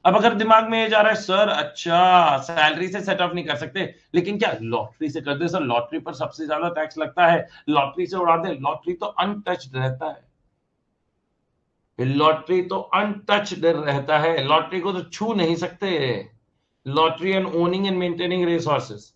अब अगर दिमाग में ये जा रहा है सर अच्छा सैलरी से सेट ऑफ नहीं कर सकते, लेकिन क्या लॉटरी से कर दे? सर लॉटरी पर सबसे ज्यादा टैक्स लगता है, लॉटरी से उड़ा दे। लॉटरी तो अनटच्ड रहता है, लॉटरी तो अनटच्ड रहता है, लॉटरी को तो छू नहीं सकते। Lottery and owning and maintaining resources.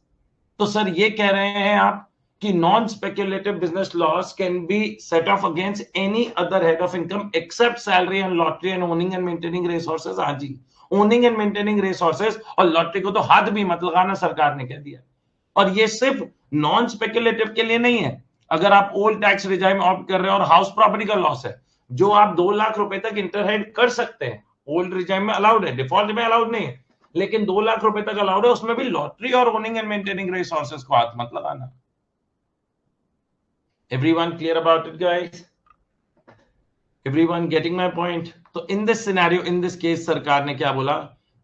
तो सर ये कह रहे हैं आप कि non speculative business loss can be set off against any other head of income except salary and lottery and owning and maintaining resources. हाँ जी, ओनिंग एंड मेंटेनिंग रिसोर्सेस और लॉटरी को तो हाथ भी मत लगाना, सरकार ने कह दिया। और ये सिर्फ नॉन स्पेक्युलेटिव के लिए नहीं है। अगर आप ओल्ड टैक्स रिजाइम ऑप्ट कर रहे हैं और हाउस प्रॉपर्टी का लॉस है, जो आप 2 लाख रुपए तक इंटरहेड कर सकते हैं, ओल्ड रिजाइम में अलाउड है, डिफॉल्ट में अलाउड नहीं है, लेकिन 2 लाख रुपए तक अलाउड है, उसमें भी लॉटरी और ओनिंग एंड मेंटेनिंग रिसोर्सेस को हाथ मत लगाना। Everyone clear about it guys? Everyone getting my point? तो in this scenario, in this case, सरकार ने क्या बोला?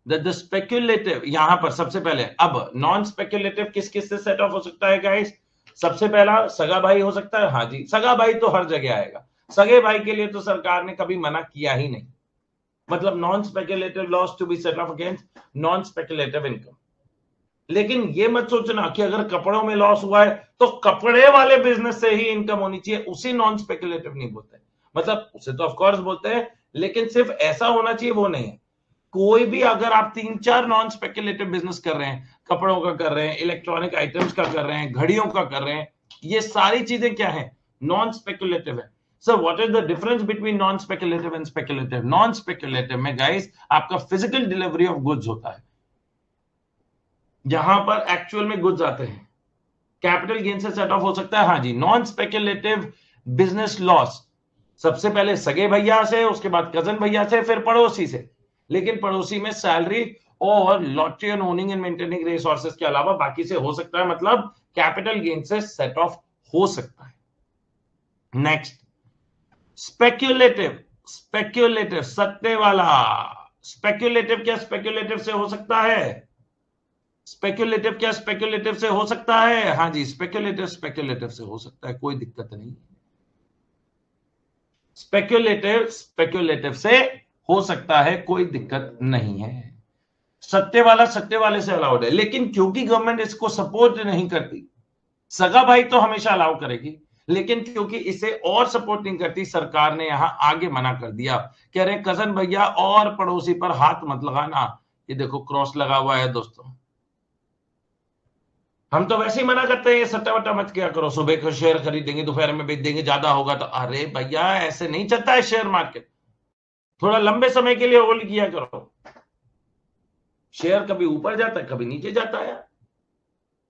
दैट द स्पेक्युलेटिव, यहां पर सबसे पहले, अब नॉन स्पेक्युलेटिव किस किस से सेट ऑफ हो सकता है गाइस? सबसे पहला सगा भाई हो सकता है। हाँ जी, सगा भाई तो हर जगह आएगा, सगे भाई के लिए तो सरकार ने कभी मना किया ही नहीं। मतलब non speculative loss to be set off against non speculative income. लेकिन ये मत सोचना कि अगर कपड़ों में लॉस हुआ है तो कपड़े वाले बिजनेस से ही इनकम होनी चाहिए, उसी नॉन स्पेक्युलेटिव नहीं बोलते। मतलब उसे तो ऑफ कोर्स बोलते हैं, लेकिन सिर्फ ऐसा होना चाहिए वो नहीं है। कोई भी, अगर आप 3-4 नॉन स्पेक्युलेटिव बिजनेस कर रहे हैं, कपड़ों का कर रहे हैं, इलेक्ट्रॉनिक आइटम्स का कर रहे हैं, घड़ियों का कर रहे हैं, ये सारी चीजें क्या है? नॉन स्पेक्युलेटिव है। Sir what is the difference between non speculative and speculative? Non speculative में गाइस आपका फिजिकल डिलीवरी ऑफ गुड्स होता है, जहां पर एक्चुअल में गुड्स आते हैं, कैपिटल गेन से सेट ऑफ हो सकता है। हाँ जी, नॉन स्पेक्युलेटिव बिजनेस लॉस सबसे पहले सगे भैया से, उसके बाद कजन भैया से, फिर पड़ोसी से, लेकिन पड़ोसी में सैलरी और lottery and owning and maintaining resources के अलावा बाकी से हो सकता है, मतलब कैपिटल गेन से सेट ऑफ हो सकता है। नेक्स्ट, स्पेक्युलेटिव, स्पेक्युलेटिव सट्टे वाला। स्पेक्युलेटिव क्या स्पेक्युलेटिव से हो सकता है? स्पेक्युलेटिव क्या स्पेक्युलेटिव से हो सकता है? हाँ जी, स्पेक्युलेटिव स्पेक्युलेटिव से हो सकता है, कोई दिक्कत नहीं। स्पेक्युलेटिव स्पेक्युलेटिव से हो सकता है, कोई दिक्कत नहीं है। सट्टे वाला सट्टे वाले से अलाउड है, लेकिन क्योंकि गवर्नमेंट इसको सपोर्ट नहीं करती, सगा भाई तो हमेशा अलाउ करेगी, लेकिन क्योंकि इसे और सपोर्ट नहीं करती, सरकार ने यहां आगे मना कर दिया। कह रहे कजन भैया और पड़ोसी पर हाथ मत लगाना। ये देखो क्रॉस लगा हुआ है दोस्तों। हम तो वैसे ही मना करते हैं, ये सट्टा वट्टा मत किया करो, सुबह को शेयर खरीदेंगे, दोपहर में बेच देंगे, ज्यादा होगा तो। अरे भैया ऐसे नहीं चलता है शेयर मार्केट। थोड़ा लंबे समय के लिए होल्ड किया करो। शेयर कभी ऊपर जाता है, कभी नीचे जाता है।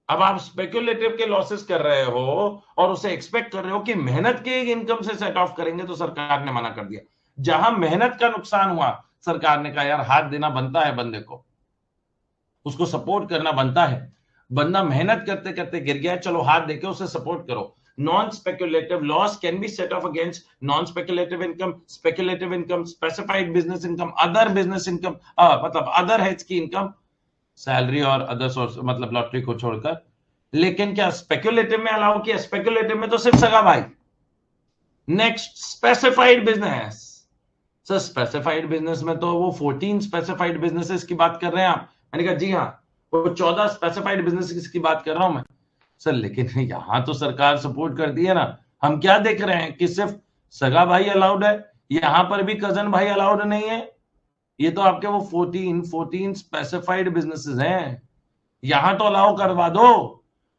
अब आप स्पेक्युलेटिव के लॉसेस कर रहे हो और उसे एक्सपेक्ट कर रहे हो कि मेहनत के इनकम से सेट ऑफ करेंगे, तो सरकार ने मना कर दिया। जहां मेहनत का नुकसान हुआ, सरकार ने कहा यार हाथ देना बनता है बंदे को, उसको सपोर्ट करना बनता है। बंदा मेहनत करते करते गिर गया, चलो हाथ देके उसे सपोर्ट करो। Non speculative loss can be set off against non speculative income, speculative income, specified business income, other business income, मतलब अदर हेड्स की इनकम, सैलरी और अदर सोर्स, मतलब लॉटरी को छोड़कर। लेकिन क्या स्पेक्युलेटिव में अलाउ किया? स्पेक्युलेटिव में तो सिर्फ सगा भाई। Next, specified business. Sir specified business में तो वो 14 स्पेसिफाइड बिजनेसेस की बात कर रहे हैं आप? मैंने कहा जी हाँ, वो 14 स्पेसिफाइड बिजनेसेस की बात कर रहा हूं मैं। सर लेकिन यहां तो सरकार सपोर्ट करती है ना। हम क्या देख रहे हैं कि सिर्फ सगा भाई अलाउड है, यहां पर भी कजन भाई अलाउड नहीं है। ये तो आपके वो 14 स्पेसिफाइड बिजनेसेस हैं, यहां तो अलाउ करवा दो।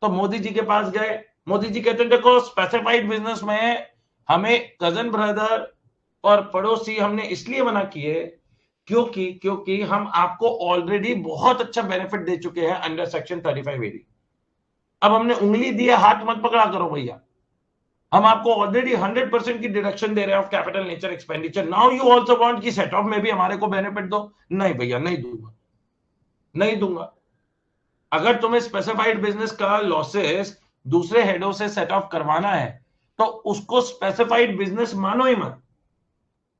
तो मोदी जी के पास गए, मोदी जी कहते हैं देखो स्पेसिफाइड बिजनेस में हमें कजन ब्रदर और पड़ोसी हमने इसलिए मना किए क्योंकि हम आपको ऑलरेडी बहुत अच्छा बेनिफिट दे चुके हैं अंडर सेक्शन 3580। अब हमने उंगली दी है, हाथ मत पकड़ा करो भैया। हम आपको ऑलरेडी 100% की डिडक्शन दे रहे हैं of capital nature expenditure. Now you also want कि सेट ऑफ में भी हमारे को बेनिफिट दो। नहीं भैया, नहीं दूंगा, नहीं दूंगा। अगर तुम्हें स्पेसिफाइड बिजनेस का लॉसेस दूसरे हेडों से सेट ऑफ करवाना है तो उसको स्पेसिफाइड बिजनेस मानो ही मत,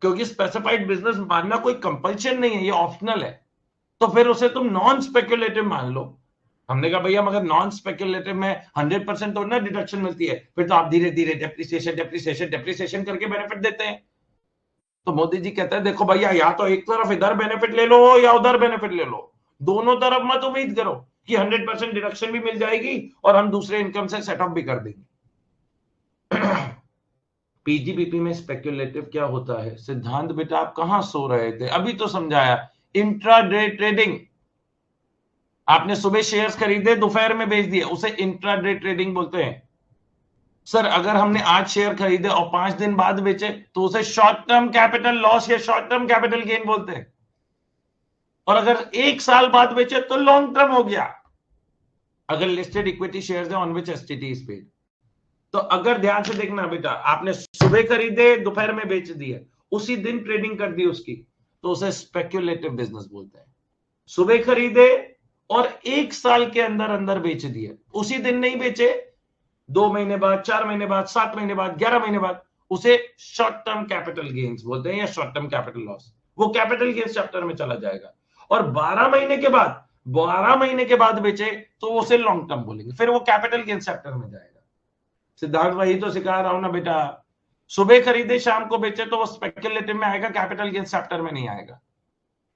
क्योंकि स्पेसिफाइड बिजनेस मानना कोई कंपल्शन नहीं है, ये ऑप्शनल है। तो फिर उसे तुम नॉन स्पेक्युलेटिव मान लो। हमने कहा भैया मगर नॉन स्पेक्युलेटिव में 100% तो ना डिडक्शन मिलती है, फिर तो आप धीरे धीरे डेप्रिसिएशन डेप्रिसिएशन डेप्रिसिएशन करके बेनिफिट देते हैं। तो मोदी जी कहते हैं देखो भैया, या तो एक तरफ इधर बेनिफिट ले लो या उधर बेनिफिट ले लो, दोनों तरफ मत उम्मीद करो कि 100% डिडक्शन भी मिल जाएगी और हम दूसरे इनकम से सेटअप भी कर देंगे। पीजीबीपी में स्पेक्युलेटिव क्या होता है? सिद्धांत बेटा आप कहां सो रहे थे? अभी तो समझाया। इंट्राडे ट्रेडिंग, आपने सुबह शेयर्स खरीदे, दोपहर में बेच दिए, उसे इंट्राडे ट्रेडिंग बोलते हैं। सर अगर हमने आज शेयर खरीदे और 5 दिन बाद बेचे तो उसे शॉर्ट टर्म कैपिटल लॉस या शॉर्ट टर्म कैपिटल गेन बोलते हैं। और अगर 1 साल बाद बेचे तो लॉन्ग टर्म हो गया, अगर लिस्टेड इक्विटी शेयर्स है on which STT is paid. तो अगर ध्यान से देखना बेटा, आपने सुबह खरीदे दोपहर में बेच दिए, उसी दिन ट्रेडिंग कर दी उसकी, तो उसे स्पेक्युलेटिव बिजनेस बोलते हैं। सुबह खरीदे और 1 साल के अंदर अंदर बेच दिए, उसी दिन नहीं बेचे, 2 महीने बाद, 4 महीने बाद, 7 महीने बाद, 11 महीने बाद, उसे शॉर्ट टर्म कैपिटल गेन्स बोलते हैं या शॉर्ट टर्म कैपिटल लॉस। वो कैपिटल गेन्स चैप्टर में चला जाएगा। और 12 महीने के बाद बेचे तो उसे लॉन्ग टर्म बोलेंगे, फिर वो कैपिटल गेन्स चैप्टर में जाएगा। सिद्धार्थ वही तो सिखा रहा हूं ना बेटा, सुबह खरीदे शाम को बेचे तो वो स्पेक्युलेटिव में आएगा, कैपिटल गेन्स चैप्टर में नहीं आएगा।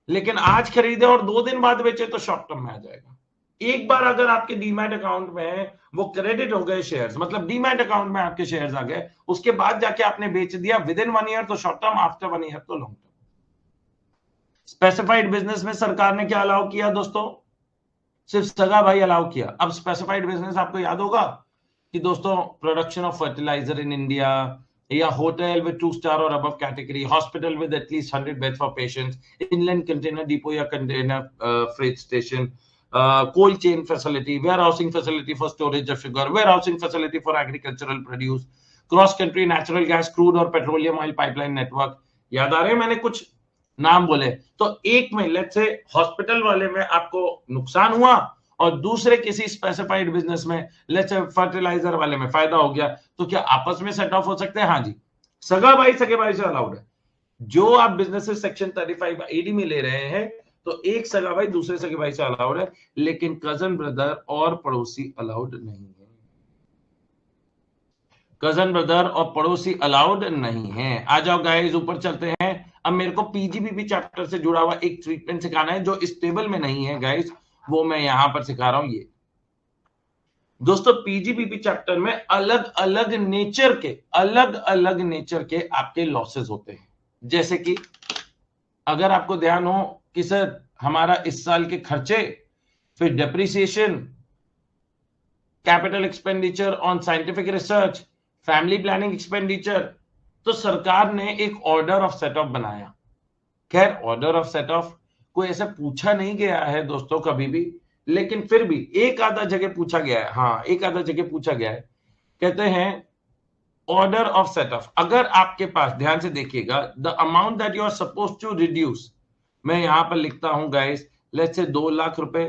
लेकिन आज खरीदे और 2 दिन बाद बेचे तो शॉर्ट टर्म में आ जाएगा। एक बार अगर आपके डीमैट अकाउंट में वो क्रेडिट हो गए शेयर्स, मतलब डीमैट अकाउंट में आपके शेयर्स आ गए, उसके बाद जाके आपने बेच दिया, विद इन 1 ईयर तो शॉर्ट टर्म, आफ्टर 1 ईयर तो लॉन्ग टर्म। स्पेसिफाइड बिजनेस में सरकार ने क्या अलाउ किया दोस्तों? सिर्फ सगा भाई अलाउ किया। अब स्पेसिफाइड बिजनेस आपको याद होगा कि दोस्तों production of fertilizer in India, या होटल विद 2 स्टार और above category, hospital with at least 100 bed for patients, inland container depot या container freight station, cold chain facility, warehousing facility for storage of sugar, warehousing facility for agricultural produce, cross country natural gas, crude और petroleum oil pipeline network। याद आ रहे हैं मैंने कुछ नाम बोले? तो एक में लेट्स से हॉस्पिटल वाले में आपको नुकसान हुआ और दूसरे किसी स्पेसिफाइड बिजनेस में लेट्स से फर्टिलाइजर वाले में फायदा हो गया, तो क्या आपस में सेट ऑफ हो सकते हैं? हाँ जी, सगा भाई सगे भाई से अलाउड है। जो आप बिजनेस सेक्शन 3580 में ले रहे हैं तो एक सगा भाई दूसरे सगे भाई से अलाउड है, लेकिन कजन ब्रदर और पड़ोसी अलाउड नहीं है। कजन ब्रदर और पड़ोसी अलाउड नहीं है। आ जाओ गाइस ऊपर चलते हैं। अब मेरे को पीजीबीपी चैप्टर से जुड़ा हुआ एक ट्रीटमेंट सिखाना है जो इस टेबल में नहीं है गाइस, वो मैं यहां पर सिखा रहा हूं। ये दोस्तों पीजीबीपी चैप्टर में अलग अलग नेचर के आपके लॉसेस होते हैं। जैसे कि अगर आपको ध्यान हो कि सर हमारा इस साल के खर्चे, फिर depreciation, capital expenditure on scientific research, family planning expenditure, तो सरकार ने एक ऑर्डर ऑफ सेटअप बनाया खैर ऑर्डर ऑफ सेट ऑफ कोई ऐसा पूछा नहीं गया है दोस्तों कभी भी, लेकिन फिर भी एक आधा जगह पूछा गया है, हाँ एक आधा जगह पूछा गया है। कहते हैं ऑर्डर ऑफ सेट ऑफ, अगर आपके पास, ध्यान से देखिएगा, the amount that you are suppose to reduce, मैं यहां पर लिखता हूं गाइस, लेट्स से 2 लाख रुपए,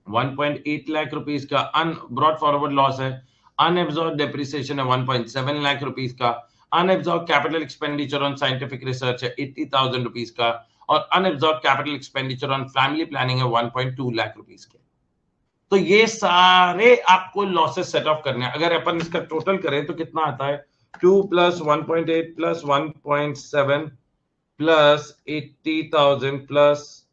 1.8 लाख रुपीस का ब्रॉट फॉरवर्ड लॉस है, अनएब्सॉर्ब डेप्रिसिएशन है 1.7 लाख रुपीस का, unabsorbed capital expenditure on scientific research है 80,000 रुपीस का, और unabsorbed capital expenditure on family planning है 1.2 लाख रुपीस के। तो ये सारे आपको लॉसेस सेट ऑफ करने हैं। अगर अपन इसका टोटल करें तो कितना आता है, 2 plus 1.8 plus 1.7 plus 80,000 plus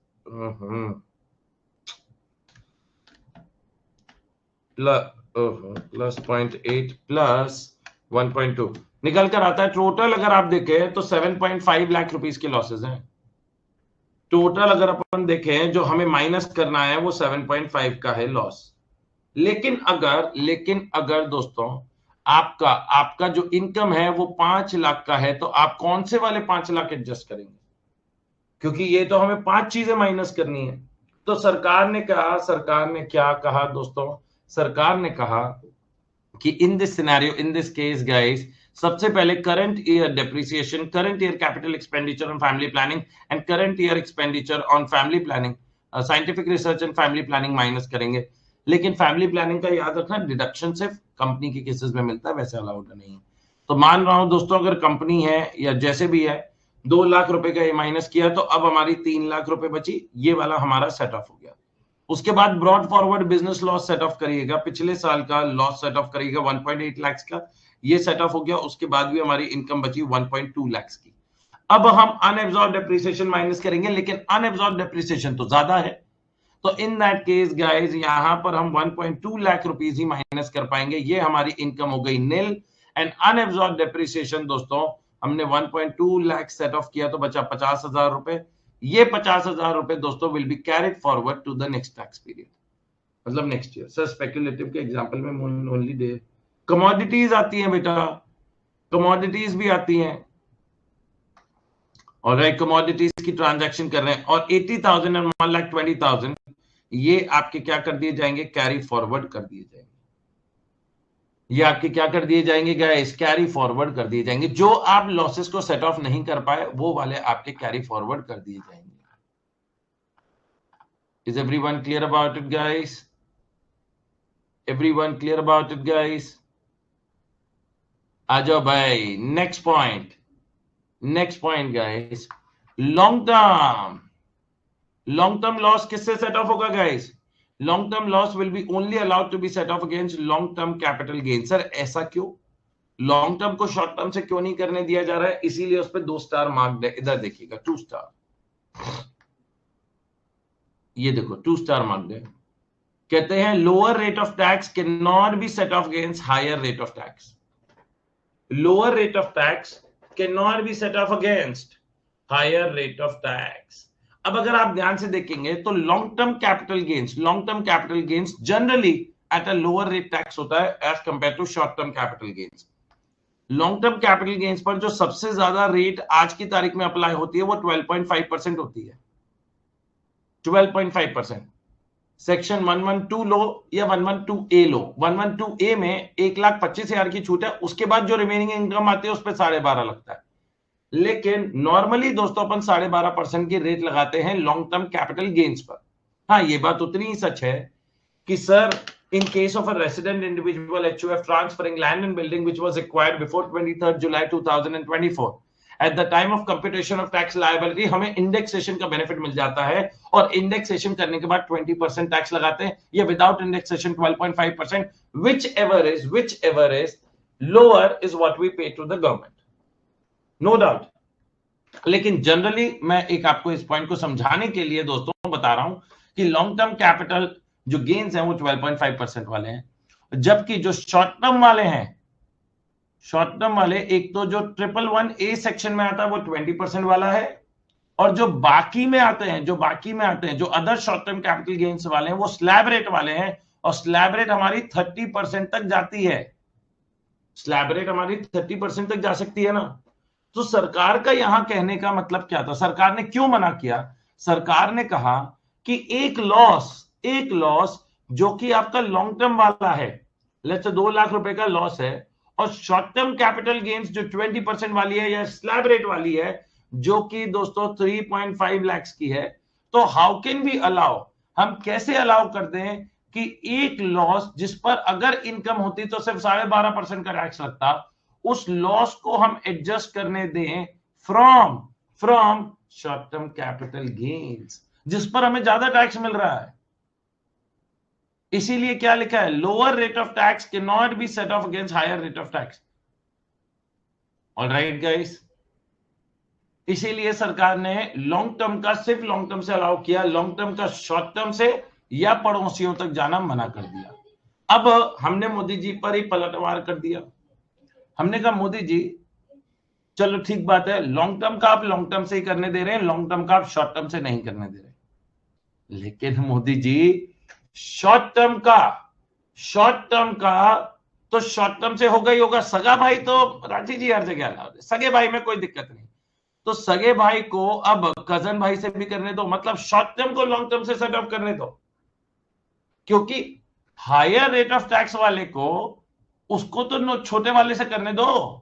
plus 0.8 plus 1.2 निकल कर आता है टोटल। अगर आप देखें तो 7.5 लाख रुपीस के लॉसेस हैं टोटल। अगर अपन देखें जो हमें माइनस करना है वो 7.5 का है लॉस। लेकिन अगर दोस्तों आपका जो इनकम है वो 5 लाख का है, तो आप कौन से वाले 5 लाख एडजस्ट करेंगे? क्योंकि ये तो हमें 5 चीजें माइनस करनी है। तो सरकार ने क्या कहा दोस्तों? सरकार ने कहा कि इन this scenario, in this case guys, सबसे पहले current year depreciation, current year capital expenditure on family planning and current year expenditure on family planning, scientific research and family planning minus करेंगे। लेकिन फैमिली प्लानिंग का याद रखना, deduction सिर्फ company के cases में मिलता है, वैसे अलाउड नहीं है। तो मान रहा हूं दोस्तों, अगर कंपनी है या जैसे भी है 2 लाख रुपए का ये माइनस किया, तो अब हमारी 3 लाख रुपए बची, ये वाला हमारा सेट ऑफ हो गया। उसके बाद brought forward business loss set of करिएगा, पिछले साल का लॉस सेट ऑफ करिएगा 1.8 लाख का, ये सेट ऑफ हो गया। उसके बाद भी हमारी इनकम बची 1.2 लाख की। अब हम अनएब्सॉर्ब डेप्रिसिएशन माइनस करेंगे, लेकिन अनएब्सॉर्ब डेप्रिसिएशन तो ज्यादा है, तो इन दैट केस गाइस यहां पर हम 1.2 लाख रुपीस ही माइनस कर पाएंगे। ये हमारी इनकम हो गई नील। एंड अनएब्सॉर्ब डेप्रिसिएशन दोस्तों हमने 1.2 लाख सेट ऑफ किया, तो बचा 50,000 रुपए। ये 50,000 रुपए दोस्तों will be carried forward to the next tax period, मतलब नेक्स्ट ईयर। सर स्पेक्युलेटिव के एग्जांपल में ओनली दे कमोडिटीज आती हैं बेटा, कमोडिटीज भी आती हैं, और कमोडिटीज की ट्रांजैक्शन कर रहे हैं, और 80,000 और 1,20,000 ये आपके क्या कर दिए जाएंगे? कैरी फॉरवर्ड कर दिए जाएंगे। ये आपके क्या कर दिए जाएंगे गाइस? कैरी फॉरवर्ड कर दिए जाएंगे। जो आप लॉसेस को सेट ऑफ नहीं कर पाए वो वाले आपके कैरी फॉरवर्ड कर दिए जाएंगे। Is everyone clear about it guys? Everyone clear about it guys? आ जाओ भाई, next point guys, long term loss किससे सेट ऑफ होगा गाइस? Long term loss will be only allowed to be set off against long term capital gain. Sir ऐसा क्यों? Long term को short term से क्यों नहीं करने दिया जा रहा है? इसीलिए उस पर 2 स्टार मार्क्ड है। इधर देखिएगा 2 स्टार, ये देखो 2 स्टार मार्क्ड है। कहते हैं lower rate of tax can not be set off against higher rate of tax. Lower rate of tax can not be set off against higher rate of tax. अब अगर आप ध्यान से देखेंगे तो long term capital gains generally at a lower rate tax होता है as compare to short term capital gains. Long term capital gains पर जो सबसे ज्यादा रेट आज की तारीख में अप्लाई होती है वो 12.5% होती है। 12.5%। सेक्शन 112 लो या 112A लो, 112A में 1,25,000 की छूट है, उसके बाद जो रिमेनिंग इनकम आती है उस पर 12.5% लगता है। लेकिन नॉर्मली दोस्तों अपन 12.5% की रेट लगाते हैं लॉन्ग टर्म कैपिटल गेन्स पर। हाँ, ये बात उतनी ही सच है कि sir in case of a resident individual HUF transferring land and building which was acquired before 23rd July 2024 at the time of computation of tax liability हमें इंडेक्सेशन का benefit मिल जाता है, और इंडेक्सेशन करने के बाद 20% टैक्स लगाते हैं, या without indexation 12.5%, whichever is lower is what we pay to the government, no doubt। लेकिन जनरली मैं एक आपको इस पॉइंट को समझाने के लिए दोस्तों बता रहा हूं कि लॉन्ग टर्म कैपिटल जो गेन्स हैं वो 12.5% वाले हैं, जबकि जो शॉर्ट टर्म वाले एक तो जो 111A सेक्शन में आता है वो 20% वाला है, और जो बाकी में आते हैं जो other short term capital gains वाले हैं वो स्लैब रेट वाले हैं, और स्लैब रेट हमारी 30% तक जाती है। स्लैब रेट हमारी 30% तक जा सकती है ना। तो सरकार का यहां कहने का मतलब क्या था, सरकार ने क्यों मना किया? सरकार ने कहा कि एक लॉस जो कि आपका लॉन्ग टर्म वाला है, लेट्स से 2 लाख रुपए का लॉस है, और शॉर्ट टर्म कैपिटल गेन्स जो 20% वाली है या स्लैब रेट वाली है, जो कि दोस्तों 3.5 लाख की है, तो हाउ कैन वी अलाउ, हम कैसे अलाउ कर दें कि एक लॉस जिस पर अगर इनकम होती तो सिर्फ 12.5% का टैक्स लगता, उस लॉस को हम एडजस्ट करने दें from short term capital gains, जिस पर हमें ज्यादा टैक्स मिल रहा है। इसीलिए क्या लिखा है, lower rate of tax can not be set off against higher rate of tax. Alright guys, इसीलिए सरकार ने लॉन्ग टर्म का सिर्फ लॉन्ग टर्म से अलाउ किया, लॉन्ग टर्म का शॉर्ट टर्म से या पड़ोसियों तक जाना मना कर दिया। अब हमने मोदी जी पर ही पलटवार कर दिया। हमने कहा मोदी जी चलो ठीक बात है, लॉन्ग टर्म का आप लॉन्ग टर्म से ही करने दे रहे हैं, लॉन्ग टर्म का आप शॉर्ट टर्म से नहीं करने दे रहे। लेकिन मोदी जी शॉर्ट टर्म का तो शॉर्ट टर्म से होगा ही होगा। सगा भाई तो रांची जी हर जगह अलाउड है, सगे भाई में कोई दिक्कत नहीं, तो सगे भाई को अब कजन भाई से भी करने दो, मतलब शॉर्ट टर्म को लॉन्ग टर्म से सेट ऑफ करने दो, क्योंकि हायर रेट ऑफ टैक्स वाले को उसको तो छोटे वाले से करने दो।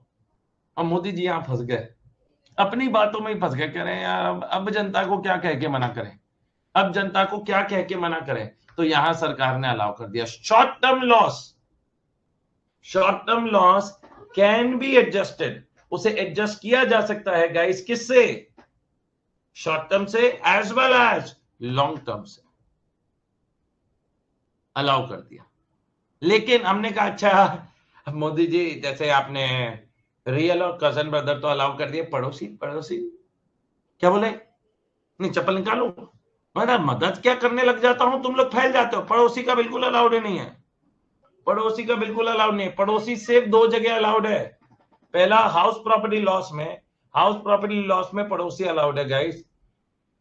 अब मोदी जी यहां फंस गए, अपनी बातों में ही फंस गए, कह रहे हैं यार अब जनता को क्या कह के मना करें, अब जनता को क्या कह के मना करें। तो यहां सरकार ने अलाउ कर दिया short term loss can be adjusted, उसे एडजस्ट किया जा सकता है गाइस, किससे, शॉर्ट टर्म से as well as long term से, अलाउ कर दिया। लेकिन हमने कहा अच्छा मोदी जी जैसे आपने रियल और कजन ब्रदर तो अलाउ कर दिए, पड़ोसी क्या बोले, नहीं चप्पल निकालो, मैं मदद क्या करने लग जाता हूं, तुम लोग फैल जाते हो। पड़ोसी का बिल्कुल अलाउड नहीं है, पड़ोसी का बिल्कुल अलाउड नहीं है। पड़ोसी सिर्फ 2 जगह अलाउड है, पहला हाउस प्रॉपर्टी लॉस में पड़ोसी अलाउड है guys,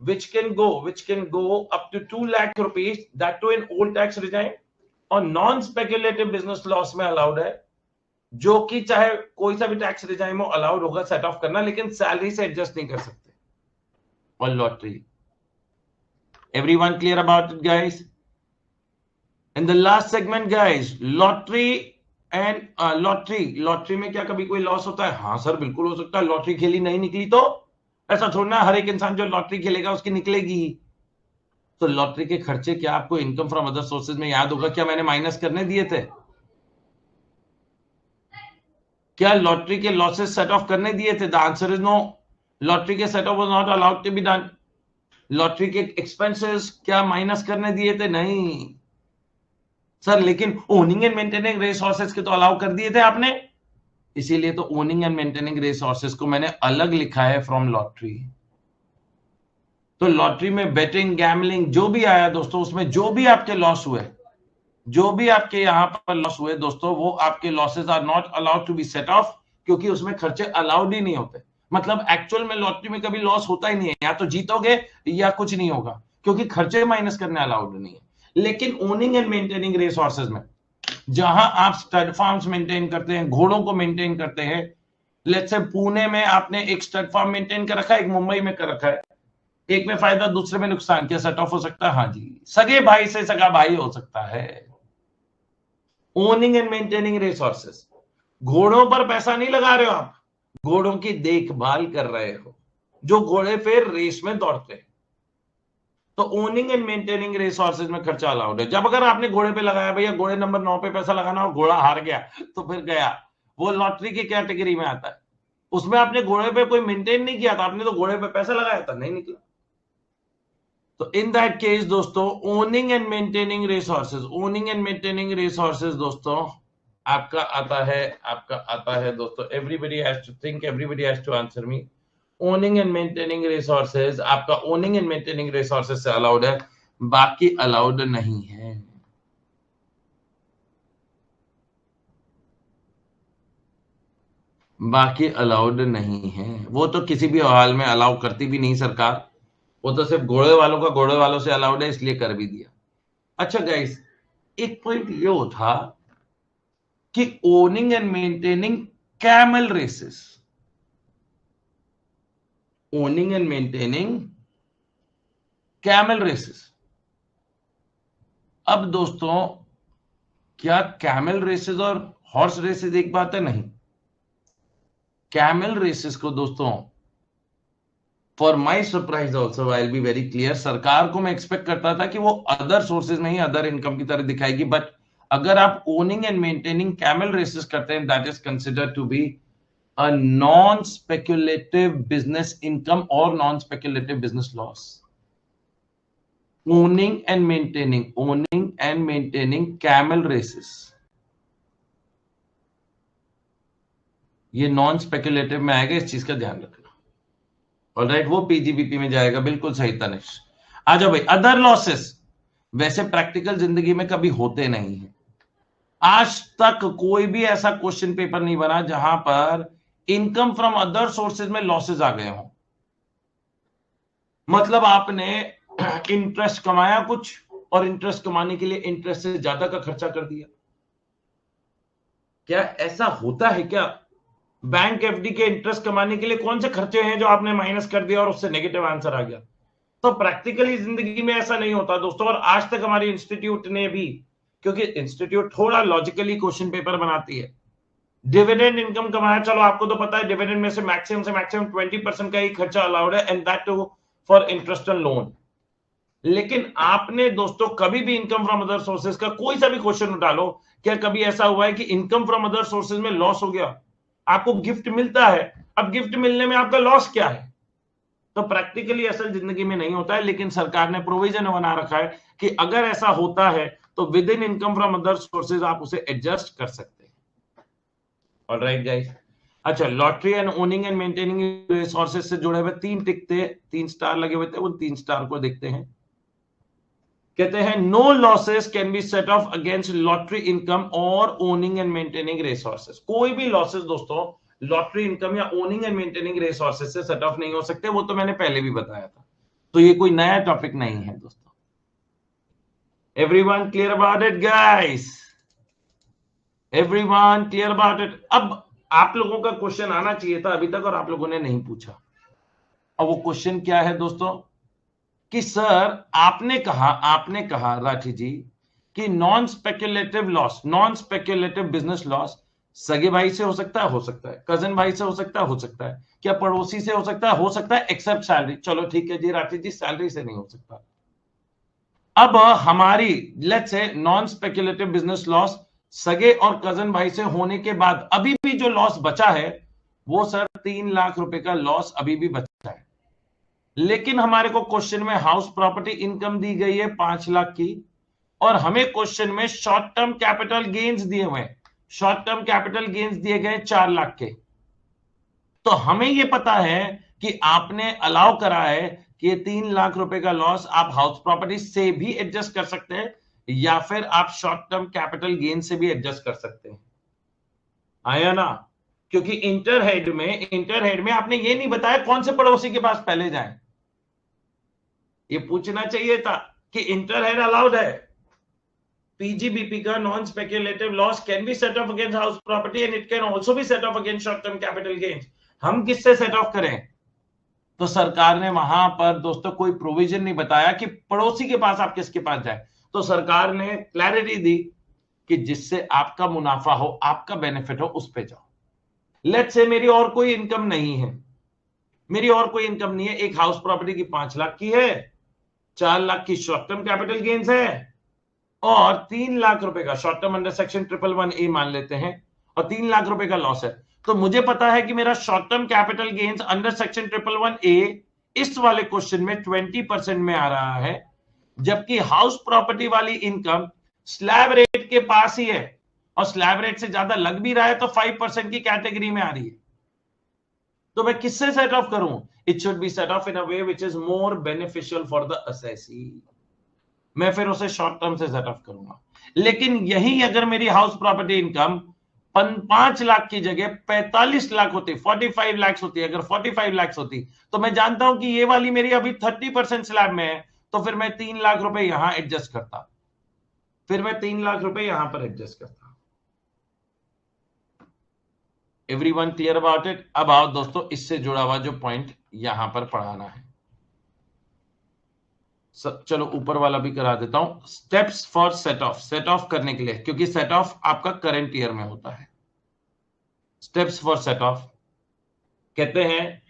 which can go up to 2 lakh rupees, that too in old tax regime, और नॉन स्पेक्युलेटिव बिजनेस लॉस में अलाउड है, जो कि चाहे कोई सा भी टैक्स रिजाइम हो अलाउड होगा सेट ऑफ करना, लेकिन सैलरी से एडजस्ट नहीं कर सकते। और lottery, everyone clear about it guys? In the last segment guys, lottery में क्या कभी कोई लॉस होता है? हाँ सर बिल्कुल हो सकता है, लॉटरी खेली नहीं निकली तो ऐसा छोड़ना, हर एक इंसान जो लॉटरी खेलेगा उसकी निकलेगी। तो लॉटरी के खर्चे क्या आपको इनकम फ्रॉम अदर सोर्सेज में याद होगा क्या मैंने माइनस करने दिए थे? क्या लॉटरी के लॉसेस सेट ऑफ करने दिए थे? The answer is no, lottery के set off was not allowed to be done. Lottery के एक्सपेंसेस क्या माइनस करने दिए थे? नहीं सर, लेकिन ओनिंग एंड मेंटेनिंग रिसोर्सेज के तो अलाउ कर दिए थे आपने, इसीलिए तो ओनिंग एंड मेंटेनिंग रिसोर्सेज को मैंने अलग लिखा है फ्रॉम लॉटरी। तो लॉटरी में बेटिंग, गैमलिंग जो भी आया दोस्तों, उसमें जो भी आपके लॉस हुए, जो भी आपके यहां पर लॉस हुए दोस्तों, वो आपके losses are not allowed to be set off, क्योंकि उसमें खर्चे अलाउड ही नहीं होते। मतलब एक्चुअल में लॉटरी में कभी लॉस होता ही नहीं है, या तो जीतोगे या कुछ नहीं होगा, क्योंकि खर्चे माइनस करने अलाउड नहीं है। लेकिन ओनिंग एंड मेंटेनिंग रिसोर्सेज में जहां आप स्टड फार्म्स मेंटेन करते हैं, घोड़ों को मेंटेन करते हैं, लेट्स से पुणे में आपने एक स्टड फार्म मेंटेन कर रखा है, एक मुंबई में कर रखा है, एक में फायदा दूसरे में नुकसान, क्या सेट ऑफ हो सकता है? हाँ जी, सगे भाई से सगा भाई हो सकता है। ओनिंग एंड मेंटेनिंग रिसोर्सेज, घोड़ों पर पैसा नहीं लगा रहे हो आप, घोड़ों की देखभाल कर रहे हो, जो घोड़े फिर रेस में दौड़ते हैं। तो ओनिंग एंड मेंटेनिंग रिसोर्सेज में खर्चा अलाउड है। जब अगर आपने घोड़े पे लगाया, भैया घोड़े नंबर 9 पे पैसा लगाना और घोड़ा हार गया, तो फिर गया, वो लॉटरी की कैटेगरी में आता है। उसमें आपने घोड़े पे कोई मेंटेन नहीं किया था, आपने तो घोड़े पे पैसा लगाया था, नहीं निकला। तो इन दैट केस दोस्तों, ओनिंग एंड मेंटेनिंग रिसोर्सेज दोस्तों आपका आता है दोस्तों, everybody has to think, everybody has to answer me. Owning and maintaining resources आपका ओनिंग एंड मेंटेनिंग रिसोर्सेज से अलाउड है, बाकी अलाउड नहीं है। बाकी अलाउड नहीं है, वो तो किसी भी हाल में अलाउ करती भी नहीं सरकार, वो तो सिर्फ घोड़े वालों का घोड़े वालों से अलाउड है, इसलिए कर भी दिया। अच्छा गाइस, एक पॉइंट ये था कि owning and maintaining camel races, owning and maintaining camel races. अब दोस्तों, क्या कैमल रेसेस और हॉर्स रेसेस एक बात है? नहीं। कैमल रेसेस को दोस्तों, for my surprise also I will be very clear, सरकार को मैं एक्सपेक्ट करता था कि वो अदर सोर्सेज में ही अदर इनकम की तरह दिखाएगी, बट अगर आप owning and maintaining camel races करते हैं, that is considered to be a non speculative business income और non speculative business loss. owning and maintaining camel races, ये नॉन स्पेक्युलेटिव में आएगा, इस चीज का ध्यान रखना। ऑलराइट, वो पीजीबीपी में जाएगा, बिल्कुल सही तनिष। आ जाओ भाई, अदर लॉसेस वैसे प्रैक्टिकल जिंदगी में कभी होते नहीं है। आज तक कोई भी ऐसा क्वेश्चन पेपर नहीं बना जहां पर इनकम फ्रॉम अदर सोर्सेज में लॉसेज आ गए हों। मतलब आपने इंटरेस्ट कमाया कुछ, और इंटरेस्ट कमाने के लिए इंटरेस्ट से ज्यादा का खर्चा कर दिया। क्या ऐसा होता है क्या? बैंक एफडी के इंटरेस्ट कमाने के लिए कौन से खर्चे हैं जो आपने माइनस कर दिया और उससे नेगेटिव आंसर आ गया? तो प्रैक्टिकली जिंदगी में ऐसा नहीं होता दोस्तों। और आज तक हमारे इंस्टीट्यूट ने भी, क्योंकि इंस्टीट्यूट थोड़ा लॉजिकली क्वेश्चन पेपर बनाती है, डिविडेंड इनकम कमाया, चलो आपको तो पता है डिविडेंड में से मैक्सिमम 20% का ही खर्चा अलाउड है, and that too for interest on loan. लेकिन आपने दोस्तों कभी भी इनकम फ्रॉम अदर सोर्सेज का कोई सा भी क्वेश्चन उठा लो, क्या कभी ऐसा हुआ है कि इनकम फ्रॉम अदर सोर्सेज में लॉस हो गया? आपको गिफ्ट मिलता है, अब गिफ्ट मिलने में आपका लॉस क्या है? तो प्रैक्टिकली असल जिंदगी में नहीं होता है, लेकिन सरकार ने प्रोविजन बना रखा है कि अगर ऐसा होता है तो with in income from other sources आप उसे एडजस्ट कर सकते हैं। ऑलराइट गाइस, अच्छा, lottery and owning and maintaining resources से जुड़े हुए 3 टिक थे, 3 स्टार लगे हुए थे, उन 3 स्टार को देखते हैं। कहते हैं no losses can be set off against lottery income और ओनिंग एंड मेंटेनिंग रिसोर्सेज। कोई भी लॉसेस दोस्तों लॉटरी इनकम या ओनिंग एंड मेंटेनिंग रिसोर्सेज से सेट ऑफ नहीं हो सकते, वो तो मैंने पहले भी बताया था, तो ये कोई नया टॉपिक नहीं है दोस्तों। Everyone clear about it guys? Everyone clear about it? अब आप लोगों का क्वेश्चन आना चाहिए था अभी तक और आप लोगों ने नहीं पूछा। और वो क्वेश्चन क्या है दोस्तों कि सर आपने कहा राठी जी कि non speculative loss, non speculative business loss सगे भाई से हो सकता है, कजन भाई से हो सकता है, क्या पड़ोसी से हो सकता है, एक्सेप्ट सैलरी। चलो ठीक है जी राठी जी, सैलरी से नहीं हो सकता। अब हमारी let's say non speculative business loss सगे और कजन भाई से होने के बाद अभी भी जो लॉस बचा है वो सर 3 लाख रुपए का लॉस अभी भी बचा है। लेकिन हमारे को क्वेश्चन में हाउस प्रॉपर्टी इनकम दी गई है 5 लाख की, और हमें क्वेश्चन में शॉर्ट टर्म कैपिटल गेन्स दिए हुए हैं, शॉर्ट टर्म कैपिटल गेन्स दिए गए 4 लाख के। तो हमें यह पता है कि आपने अलाउ करा है कि ये 3 लाख रुपए का लॉस आप हाउस प्रॉपर्टी से भी एडजस्ट कर सकते हैं, या फिर आप शॉर्ट टर्म कैपिटल गेन से भी एडजस्ट कर सकते हैं। आया ना? क्योंकि इंटरहेड में आपने ये नहीं बताया कौन से पड़ोसी के पास पहले जाएं। ये पूछना चाहिए था कि इंटरहेड अलाउड है। पीजीबीपी का non speculative loss can be set off against house property and it can also be set off against short term capital gains. हम किससे सेट ऑफ करें? तो सरकार ने वहां पर दोस्तों कोई प्रोविजन नहीं बताया कि पड़ोसी के पास आप किसके पास जाए। तो सरकार ने क्लैरिटी दी कि जिससे आपका मुनाफा हो, आपका बेनिफिट हो, उस पे जाओ। लेट्स से मेरी और कोई इनकम नहीं है, एक हाउस प्रॉपर्टी की 5 लाख की है, 4 लाख की शॉर्ट टर्म कैपिटल गेन्स है, और 3 लाख रुपए का short term under section 111A मान लेते हैं, और 3 लाख रुपए का लॉस है। तो मुझे पता है कि मेरा short term capital gains under section 111A इस वाले क्वेश्चन में 20% में आ रहा है, जबकि हाउस प्रॉपर्टी वाली इनकम स्लैब रेट के पास ही है, और स्लैब रेट से ज्यादा लग भी रहा है तो 5% की कैटेगरी में आ रही है। तो मैं किससे सेट ऑफ करूं? It should be set of in a way which is more beneficial for the assessee. मैं फिर उसे शॉर्ट टर्म से सेट ऑफ करूंगा। लेकिन यही अगर मेरी हाउस प्रॉपर्टी इनकम 5 लाख की जगह 45 लाख होती, 45 लाख होती, अगर 45 लाख होती, तो मैं जानता हूं कि ये वाली मेरी अभी 30% स्लैब में है, तो फिर मैं 3 लाख रुपए यहां एडजस्ट करता, फिर मैं 3 लाख रुपए यहां पर एडजस्ट करता। Everyone clear about it? अब आओ दोस्तों, इससे जुड़ा हुआ जो पॉइंट यहां पर पढ़ाना है, चलो ऊपर वाला भी करा देता हूं। Steps for set of, set off करने के लिए, क्योंकि सेट ऑफ आपका करंट ईयर में होता है। स्टेप्स फॉर सेट ऑफ कहते हैं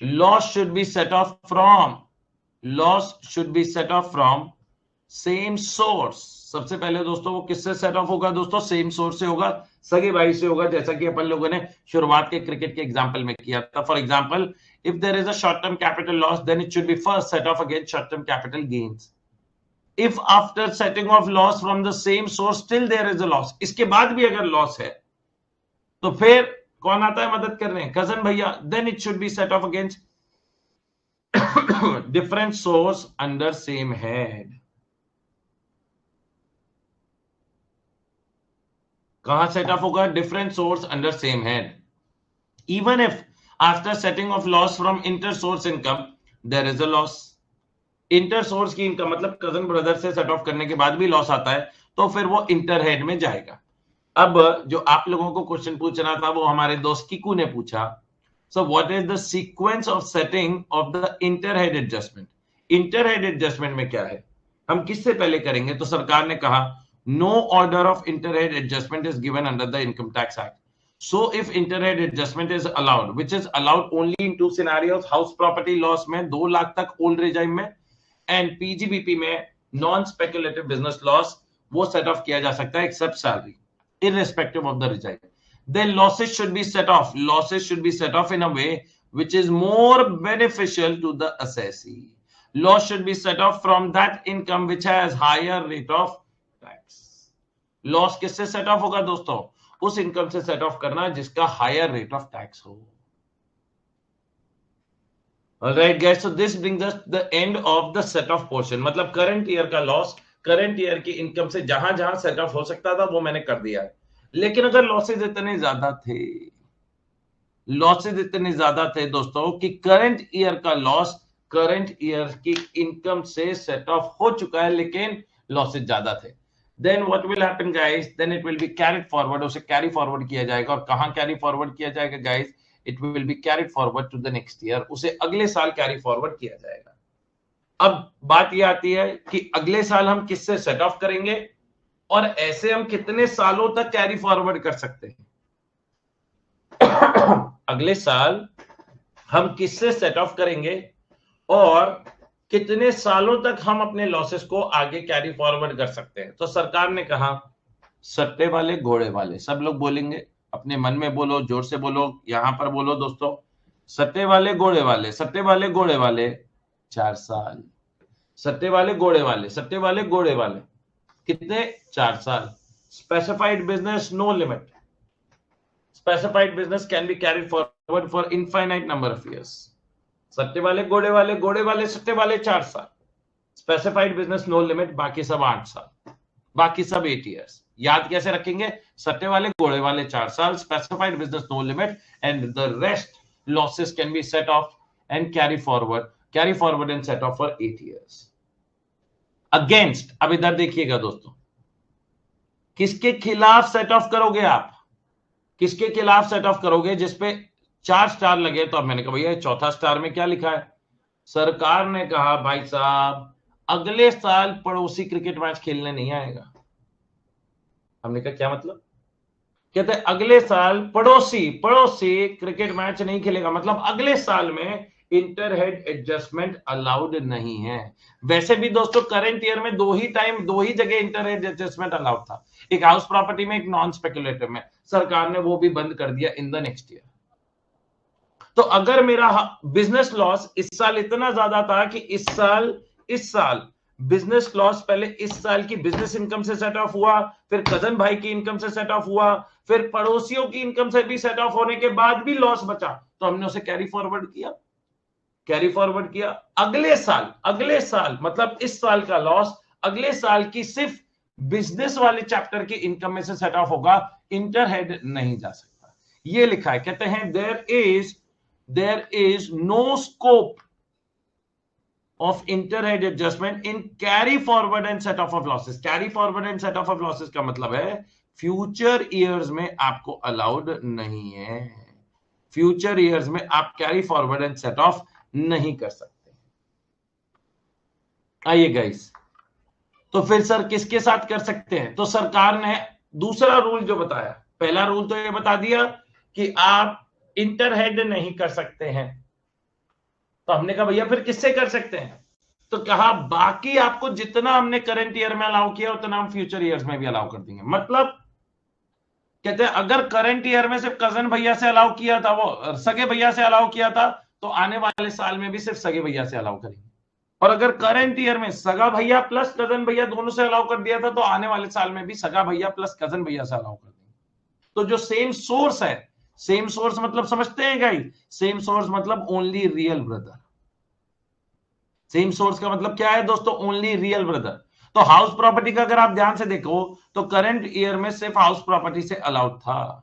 loss should be set of from, loss should be set of from same source. सबसे पहले दोस्तों वो किससे सेट ऑफ होगा दोस्तों? सेम सोर्स से होगा, सगे भाई से होगा, जैसा कि अपन लोगों ने शुरुआत के क्रिकेट के एग्जांपल में किया था। For example, if there is a short term capital loss, then it should be first set off against short term capital gains. If after setting off loss from the same source still there is a loss, इसके बाद भी अगर loss है तो फिर कौन आता है मदद करने? कजन भैया। then it should be set off against different source under same head. कहां सेट ऑफ होगा? Different source under same head. Even if after setting off loss from inter source income there is a loss. Inter source की income मतलब cousin brother से set off करने के बाद भी loss आता है तो फिर वो इंटर हेड में जाएगा। अब जो आप लोगों को क्वेश्चन पूछना था वो हमारे दोस्त किकू ने पूछा, so what is the sequence of setting of the inter head adjustment? Inter head adjustment में क्या है, हम किससे पहले करेंगे? तो सरकार ने कहा no order of interhead adjustment is given under the income tax act. So if interhead adjustment is allowed, which is allowed only in two scenarios, house property loss में 2 लाख तक old regime में, and PGBP में non speculative business loss, वो set off किया जा सकता है except salary, irrespective of the regime. Then losses should be set off, losses should be set off in a way which is more beneficial to the assessee. Loss should be set off from that income which has higher rate of tax. Loss किससे set off होगा दोस्तों? उस income से set off करना जिसका higher rate of tax हो। Alright guys, so this brings us the end of the set of portion. मतलब current year का लॉस, करंट ईयर की इनकम से जहां जहां सेट ऑफ हो सकता था वो मैंने कर दिया है। लेकिन अगर लॉसेज इतने ज्यादा थे, लॉसेज इतने ज्यादा थे दोस्तों कि करंट ईयर का लॉस करंट ईयर की इनकम से सेट ऑफ हो चुका है लेकिन लॉसेज ज्यादा थे, then what will happen guys? Then it will be carried forward, उसे carry forward किया जाएगा। और कहां carry forward किया जाएगा guys? It will be carried forward to the next year, उसे अगले साल carry forward किया जाएगा। अब बात ये आती है कि अगले साल हम किससे सेट ऑफ करेंगे और ऐसे हम कितने सालों तक कैरी फॉरवर्ड कर सकते हैं? अगले साल हम किससे सेट ऑफ करेंगे और कितने सालों तक हम अपने लॉसेस को आगे कैरी फॉरवर्ड कर सकते हैं? तो सरकार ने कहा सट्टे वाले घोड़े वाले, सब लोग बोलेंगे, अपने मन में बोलो, जोर से बोलो, यहां पर बोलो दोस्तों, सट्टे वाले घोड़े वाले, सट्टे वाले घोड़े वाले 4 साल, सट्टे वाले घोड़े वाले, सट्टे वाले घोड़े वाले कितने? 4 साल। Specified business no limit, specified business can be carried forward for infinite number of years. सट्टे वाले घोड़े वाले, घोड़े वाले सट्टे वाले 4 साल, स्पेसिफाइड बिजनेस नो लिमिट, बाकी सब 8 साल, बाकी सब 8 इयर्स। याद कैसे रखेंगे? सट्टे वाले घोड़े वाले 4 साल, specified business no limit, and the rest losses can be set off and carry forward and set off for 8 years. Against, अब इधर देखिएगा दोस्तों, किसके खिलाफ सेट ऑफ करोगे आप? किसके खिलाफ सेट ऑफ करोगे? जिसपे 4 स्टार लगे। तो अब मैंने कहा भैया चौथा स्टार में क्या लिखा है? सरकार ने कहा भाई साहब अगले साल पड़ोसी क्रिकेट मैच खेलने नहीं आएगा। हमने कहा क्या मतलब? कहते अगले साल पड़ोसी क्रिकेट मैच नहीं खेलेगा, मतलब अगले साल में इंटर हेड एडजस्टमेंट अलाउड नहीं है। वैसे भी दोस्तों करंट ईयर में 2 ही जगह इंटर हेड एडजस्टमेंट अलाउड था, एक हाउस प्रॉपर्टी में, एक नॉन स्पेकुलेटिव में। सरकार ने वो भी बंद कर दिया इन द नेक्स्ट ईयर। तो अगर मेरा बिजनेस लॉस इस साल इतना ज्यादा था कि इस साल बिजनेस लॉस पहले इस साल की बिजनेस इनकम से सेट ऑफ हुआ, फिर कजन भाई की इनकम से सेट ऑफ हुआ, फिर पड़ोसियों की इनकम से भी सेट ऑफ होने के बाद भी लॉस बचा, तो हमने उसे कैरी फॉरवर्ड किया। अगले साल मतलब इस साल का लॉस अगले साल की सिर्फ बिजनेस वाले चैप्टर की इनकम में से सेट ऑफ होगा, इंटर हेड नहीं जा सकता। ये लिखा है, कहते हैं there is no scope of interhead adjustment in carry forward and set off of losses. Carry forward and set off of losses का मतलब है फ्यूचर ईयर्स में आपको अलाउड नहीं है, फ्यूचर ईयर्स में आप carry forward and set off नहीं कर सकते। आइए गाइस, तो फिर सर किसके साथ कर सकते हैं? तो सरकार ने दूसरा रूल जो बताया, पहला रूल तो ये बता दिया कि आप इंटरहेड नहीं कर सकते हैं, तो हमने कहा भैया फिर किससे कर सकते हैं? तो कहा बाकी आपको जितना हमने करंट ईयर में अलाउ किया उतना हम फ्यूचर ईयर्स में भी अलाउ कर देंगे। मतलब कहते हैं अगर करंट ईयर में सिर्फ कजन भैया से अलाउ किया था, वो सगे भैया से अलाउ किया था, तो आने वाले साल में भी सिर्फ सगे भैया से अलाउ करेंगे। और अगर करंट ईयर में सगा भैया प्लस कजन भैया दोनों से अलाउ कर दिया था, तो आने वाले साल में भी सगा भैया प्लस कजन भैया से अलाउ कर देंगे। तो जो सेम सोर्स है, सेम सोर्स मतलब समझते हैं गाइस, सेम सोर्स मतलब only real brother. Same source का मतलब क्या है दोस्तों? Only real brother. तो हाउस प्रॉपर्टी का अगर आप ध्यान से देखो तो करंट ईयर में सिर्फ हाउस प्रॉपर्टी से अलाउड था।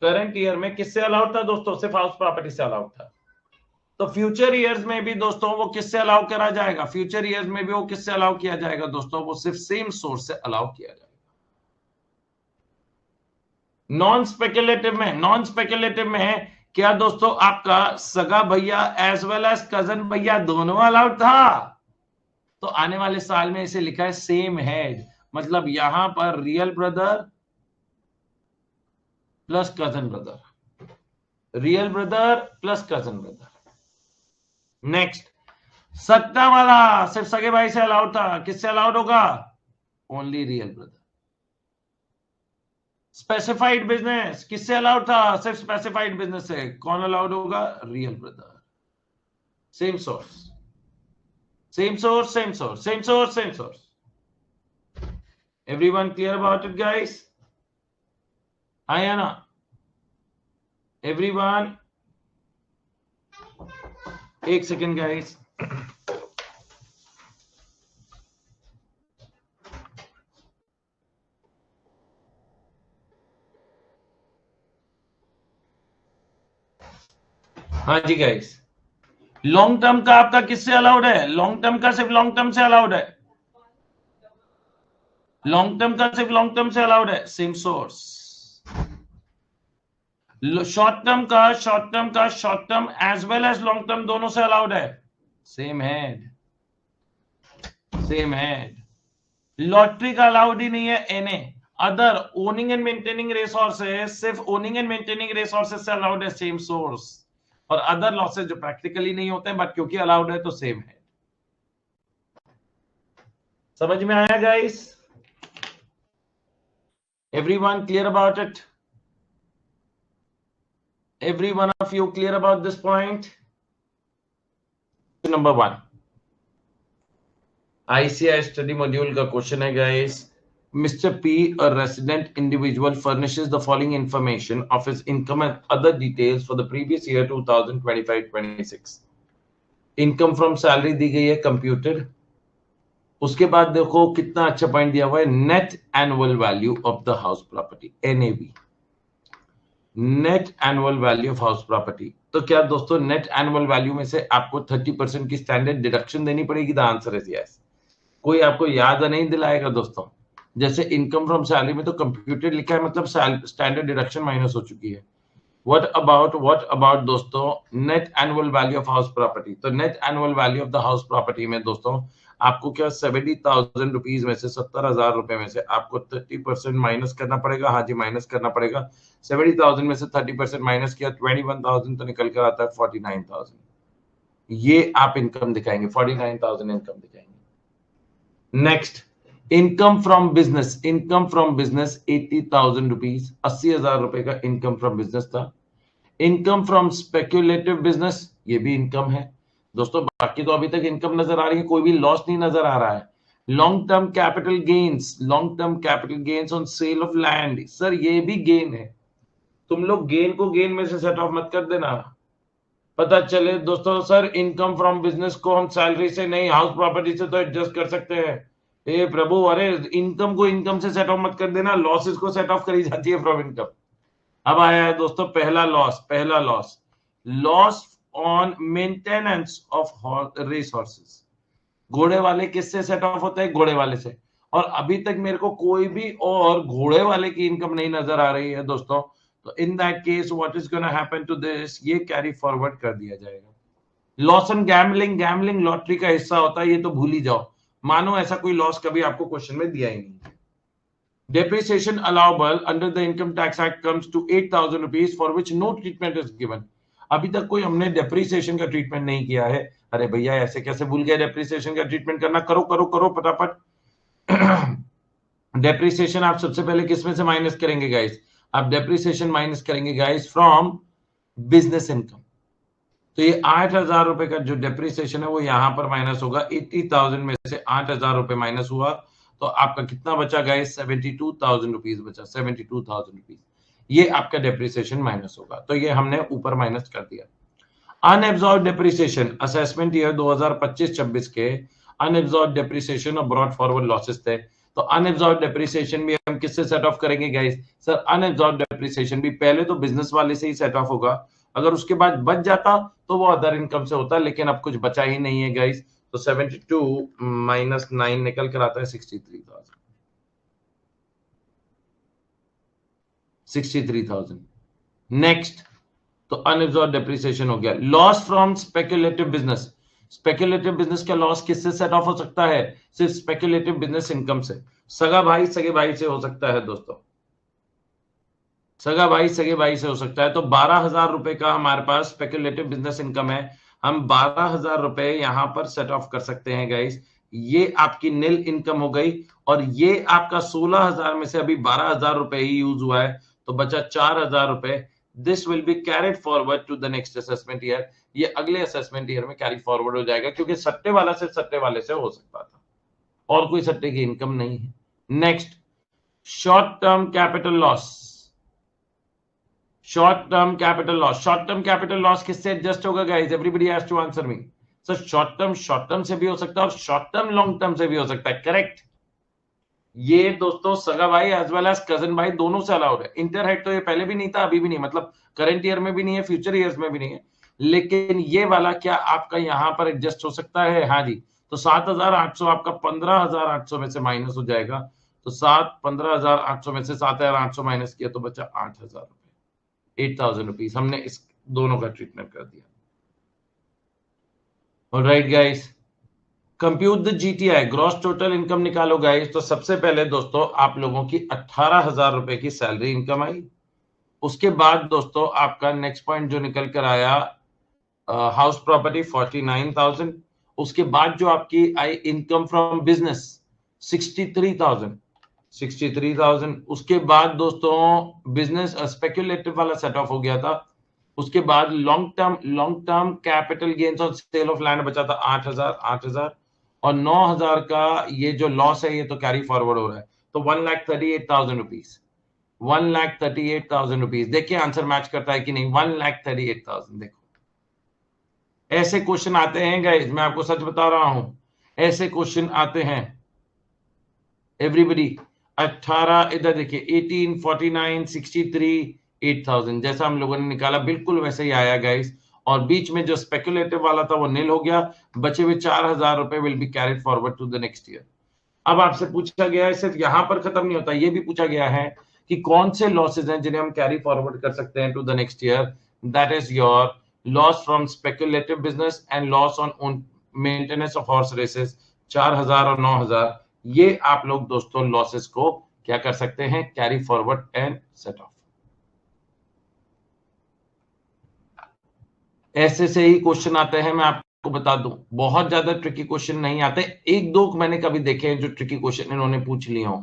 करंट ईयर में किससे अलाउड था दोस्तों? सिर्फ हाउस प्रॉपर्टी से अलाउड था। तो फ्यूचर ईयर्स में भी दोस्तों वो किससे अलाउ करा जाएगा? फ्यूचर ईयर्स में भी वो किससे अलाउ किया जाएगा दोस्तों? वो सिर्फ सेम सोर्स से अलाउ किया जाएगा। नॉन स्पेकुलेटिव में क्या दोस्तों? आपका सगा भैया एज वेल एज कजन भैया दोनों अलाउड था। तो आने वाले साल में इसे लिखा है सेम हेड, मतलब यहां पर real brother plus cousin brother, real brother plus cousin brother. Next, सट्टा वाला सिर्फ सगे भाई से अलाउड था, किससे अलाउड होगा? Only real brother. Specified business किससे अलाउड था? सिर्फ स्पेसिफाइड बिजनेस से, कौन अलाउड होगा? Real brother. Same source, same source, same source, same source, same source. Everyone clear about it guys? आया ना एवरीवन? एक सेकेंड गाइस, हाँ जी गाइस। लॉन्ग टर्म का आपका किससे अलाउड है? लॉन्ग टर्म का सिर्फ लॉन्ग टर्म से अलाउड है, लॉन्ग टर्म का सिर्फ लॉन्ग टर्म से अलाउड है, सेम सोर्स। शॉर्ट टर्म का short term as well as long term दोनों से अलाउड है, same head, same head. Lottery का अलाउड ही नहीं है, NA other owning and maintaining resources, सिर्फ ओनिंग एंड मेंटेनिंग रिसोर्सेज से अलाउड है, सेम सोर्स। और अदर लॉसेज जो प्रैक्टिकली नहीं होते हैं बट क्योंकि अलाउड है तो सेम है। समझ में आया guys? Everyone clear about it? Every one of you clear about this point? Number 1, ICI study module का क्वेश्चन है guys. Mr. P, a resident individual, furnishes the following information of his income and other details for the previous year 2025-26. Income from salary दी गई है computer. उसके बाद देखो कितना अच्छा पॉइंट दिया हुआ है, net annual value of the house property, NAV, net annual value of house property. तो क्या दोस्तों नेट एनुअल वैल्यू में से आपको 30% की स्टैंडर्ड डिडक्शन देनी पड़ेगी? The answer is yes. कोई आपको याद नहीं दिलाएगा दोस्तों। जैसे इनकम फ्रॉम सैलरी में तो कंप्यूटर लिखा है, मतलब स्टैंडर्ड डिडक्शन माइनस हो चुकी है। व्हाट अबाउट दोस्तों net annual value of house property? तो net annual value of the house property में दोस्तों आपको क्या 70,000 रुपीज में से 70,000 रुपए में से आपको 30% माइनस करना पड़ेगा। हाँ जी, माइनस करना पड़ेगा। 70,000 में से 30% माइनस किया 21,000 तो निकल कर आता है 49,000। ये आप इनकम दिखाएंगे, 49,000 इनकम दिखाएंगे। Next, income from business, 80,000 rupees, 80,000 रुपए का इनकम फ्रॉम बिजनेस था। इनकम फ्रॉम स्पेक्युलेटिव बिजनेस, ये भी इनकम है दोस्तों। बाकी तो अभी तक इनकम नजर आ रही है, कोई भी लॉस नहीं नजर आ रहा है। Long term capital gains on sale of land, sir ये भी गेन है। तुम लोग गेन को गेन में से सेट ऑफ मत कर देना। पता चले दोस्तों सर इनकम फ्रॉम बिजनेस को हम सैलरी से नहीं हाउस प्रॉपर्टी से तो एडजस्ट कर सकते हैं। ए प्रभु, अरे इनकम को इनकम से सेट ऑफ मत कर देना, लॉसेस को सेट ऑफ करी जाती है फ्रॉम इनकम। अब आया है दोस्तों पहला loss, loss on maintenance of race horses. घोड़े वाले किससे सेट ऑफ होते हैं? घोड़े वाले से। और अभी तक मेरे को कोई भी और घोड़े वाले की इनकम नहीं नजर आ रही है दोस्तों। तो in that case what is gonna happen to this, ये कैरी फॉरवर्ड कर दिया जाएगा। Loss on gambling, gambling lottery का हिस्सा होता है, ये तो भूल ही जाओ, मानो ऐसा कोई लॉस कभी आपको क्वेश्चन में दिया ही नहीं। Depreciation allowable under the Income Tax Act comes to 8,000 rupees for which no treatment is given. अभी तक कोई हमने डेप्रिसिएशन का ट्रीटमेंट नहीं किया है। अरे भैया ऐसे कैसे भूल गए डेप्रिसिएशन का ट्रीटमेंट करना? करो करो करो फटाफट। डेप्रिसिएशन आप सबसे पहले किसमें से माइनस करेंगे गाइस? आप डेप्रिसिएशन माइनस करेंगे गाइस फ्रॉम बिजनेस इनकम। तो ये 8,000 रुपए का जो डेप्रिसिएशन है वो यहां पर माइनस होगा। 80,000 में से 8,000 रुपए माइनस हुआ तो आपका कितना बचा गाइस? 72,000 रुपीज बचा। 72,000 रुपीज ये आपका डेप्रिसिएशन माइनस होगा। तो ये हमने ऊपर माइनस कर दिया। अनएब्सॉर्ब्ड डेप्रिसिएशन असेसमेंट ईयर 2025-26 के अनएब्सॉर्ब्ड डेप्रिसिएशन और ब्रॉट फॉरवर्ड लॉसेस थे। तो अनएब्सॉर्ब्ड डेप्रिसिएशन भी हम किससे सेट ऑफ करेंगे गाइस? सर अनएब्सॉर्ब्ड डेप्रिसिएशन भी पहले तो बिजनेस वाले से ही सेट ऑफ होगा, अगर उसके बाद बच जाता तो वो अदर इनकम से होता, लेकिन अब कुछ बचा ही नहीं है गाइस। तो 72 माइनस 9 निकल कर आता है 63,000। 63,000 नेक्स्ट। तो अनएब्सॉर्ब्ड डेप्रिसिएशन हो गया। Loss from speculative business, speculative business का लॉस किससे सेट ऑफ हो सकता है? सिर्फ स्पेक्युलेटिव बिजनेस इनकम से। सगा भाई सगे भाई से हो सकता है दोस्तों, सगा भाई सगे भाई से हो सकता है। तो 12,000 रुपए का हमारे पास स्पेक्युलेटिव बिजनेस इनकम है, हम 12,000 रुपए यहां पर सेट ऑफ कर सकते हैं गाइस। ये आपकी नील इनकम हो गई और ये आपका 16,000 में से अभी 12,000 रुपए ही यूज हुआ है, तो बचा 4,000 रुपए। This will be carried forward to the next assessment year. ये अगले असेसमेंट ईयर में कैरी फॉरवर्ड हो जाएगा, क्योंकि सट्टे वाला से सट्टे वाले से हो सकता था और कोई सट्टे की इनकम नहीं है। Next, short term capital loss. Short term capital loss, short term capital loss किससे एडजस्ट होगा guys? Everybody has to answer me. Sir short term से भी हो सकता है और शॉर्ट टर्म लॉन्ग टर्म से भी हो सकता है, करेक्ट। ये दोस्तों सगा भाई एज वेल एज कजन भाई दोनों से अलाउड है। इंटर हेड तो ये पहले भी नहीं था, अभी भी नहीं, मतलब करंट ईयर में भी नहीं है, फ्यूचर ईयर्स में भी नहीं है। लेकिन ये वाला क्या आपका यहां पर एडजस्ट हो सकता है? हाँ जी। तो 7,800 आपका 15,800 में से माइनस हो जाएगा। तो 15,800 में से 7,800 माइनस किया तो बचा 8,000 रुपए, 8,000 रुपीज। हमने इस दोनों का ट्रीटमेंट कर दिया। Alright guys, compute the GTI, gross total income निकालो गाइस। तो सबसे पहले दोस्तों आप लोगों की 18,000 रुपए की सैलरी इनकम आई। उसके बाद दोस्तों आपका नेक्स्ट पॉइंट जो निकल कर आया, हाउस प्रॉपर्टी 49,000। उसके बाद जो आपकी आई इनकम फ्रॉम बिजनेस 63,000। उसके बाद दोस्तों बिजनेस स्पेक्युलेटिव वाला सेट ऑफ हो गया था। उसके बाद लॉन्ग टर्म कैपिटल गेन्स और सेल ऑफ लैंड बचा था 8,000 और 9,000 का ये जो लॉस है ये तो कैरी फॉरवर्ड हो रहा है। तो 1,38,000 रुपीज, 1,38,000 रुपीज। देखिए आंसर मैच करता है कि नहीं? 1,38,000। देखो ऐसे क्वेश्चन आते हैं गाइस, मैं आपको सच बता रहा हूं, ऐसे क्वेश्चन आते हैं एवरीबॉडी। 18 इधर देखिए 18, 49, 63, 8,000 जैसा हम लोगों ने निकाला बिल्कुल वैसे ही आया गाइस। और बीच में जो स्पेक्युलेटिव वाला था वो नील हो गया, बचे हुए 4,000 रुपए will be carried forward to the next year. अब आपसे पूछा गया है, सिर्फ यहां पर खत्म नहीं होता, ये भी पूछा गया है कि कौन से लॉसेज हैं जिन्हें हम कैरी फॉरवर्ड कर सकते हैं to the next year. That is your loss from speculative business and loss on maintenance of horse races 4,000 और 9,000। ये आप लोग दोस्तों लॉसेस को क्या कर सकते हैं? Carry forward and set of. ऐसे से ही क्वेश्चन आते हैं, मैं आपको बता दूं बहुत ज्यादा ट्रिकी क्वेश्चन नहीं आते। एक दो मैंने कभी देखे हैं जो ट्रिकी क्वेश्चन इन्होंने पूछ लिए हों।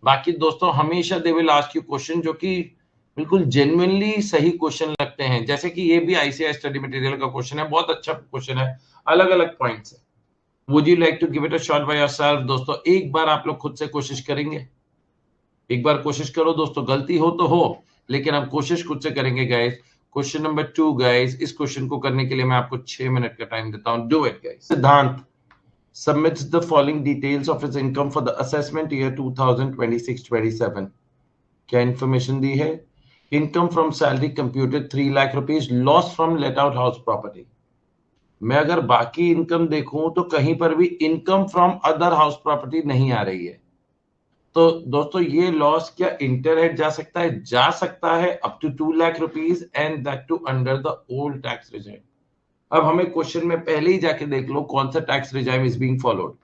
बाकी दोस्तों हमेशा they will ask you question जो कि बिल्कुल जेन्युइनली सही क्वेश्चन लगते हैं। जैसे कि ये भी आईसीआई स्टडी मटेरियल का क्वेश्चन है, बहुत अच्छा क्वेश्चन है, अलग अलग पॉइंट्स है। Would you like to give it a shot by yourself? दोस्तों एक बार आप लोग खुद से कोशिश करेंगे, एक बार कोशिश करो दोस्तों, गलती हो तो हो लेकिन हम कोशिश खुद से करेंगे गाइस। क्वेश्चन नंबर 2 गाइस, इस क्वेश्चन को करने के लिए मैं आपको 6 मिनट का टाइम देता हूं। Do it guys. सिद्धांत submits the following details of his income for the assessment year 2026-27। क्या इंफॉर्मेशन दी है? Income from salary computed 3 lakh rupees, loss from let out house property. मैं अगर बाकी इनकम देखूं तो कहीं पर भी income from other house property नहीं आ रही है। तो दोस्तों ये लॉस क्या इंटर हेड जा सकता है? जा सकता है, up to 2 lakh rupees, and that too under the old tax regime. अब हमें क्वेश्चन में पहले ही जाके देख लो कौन सा tax regime is being followed.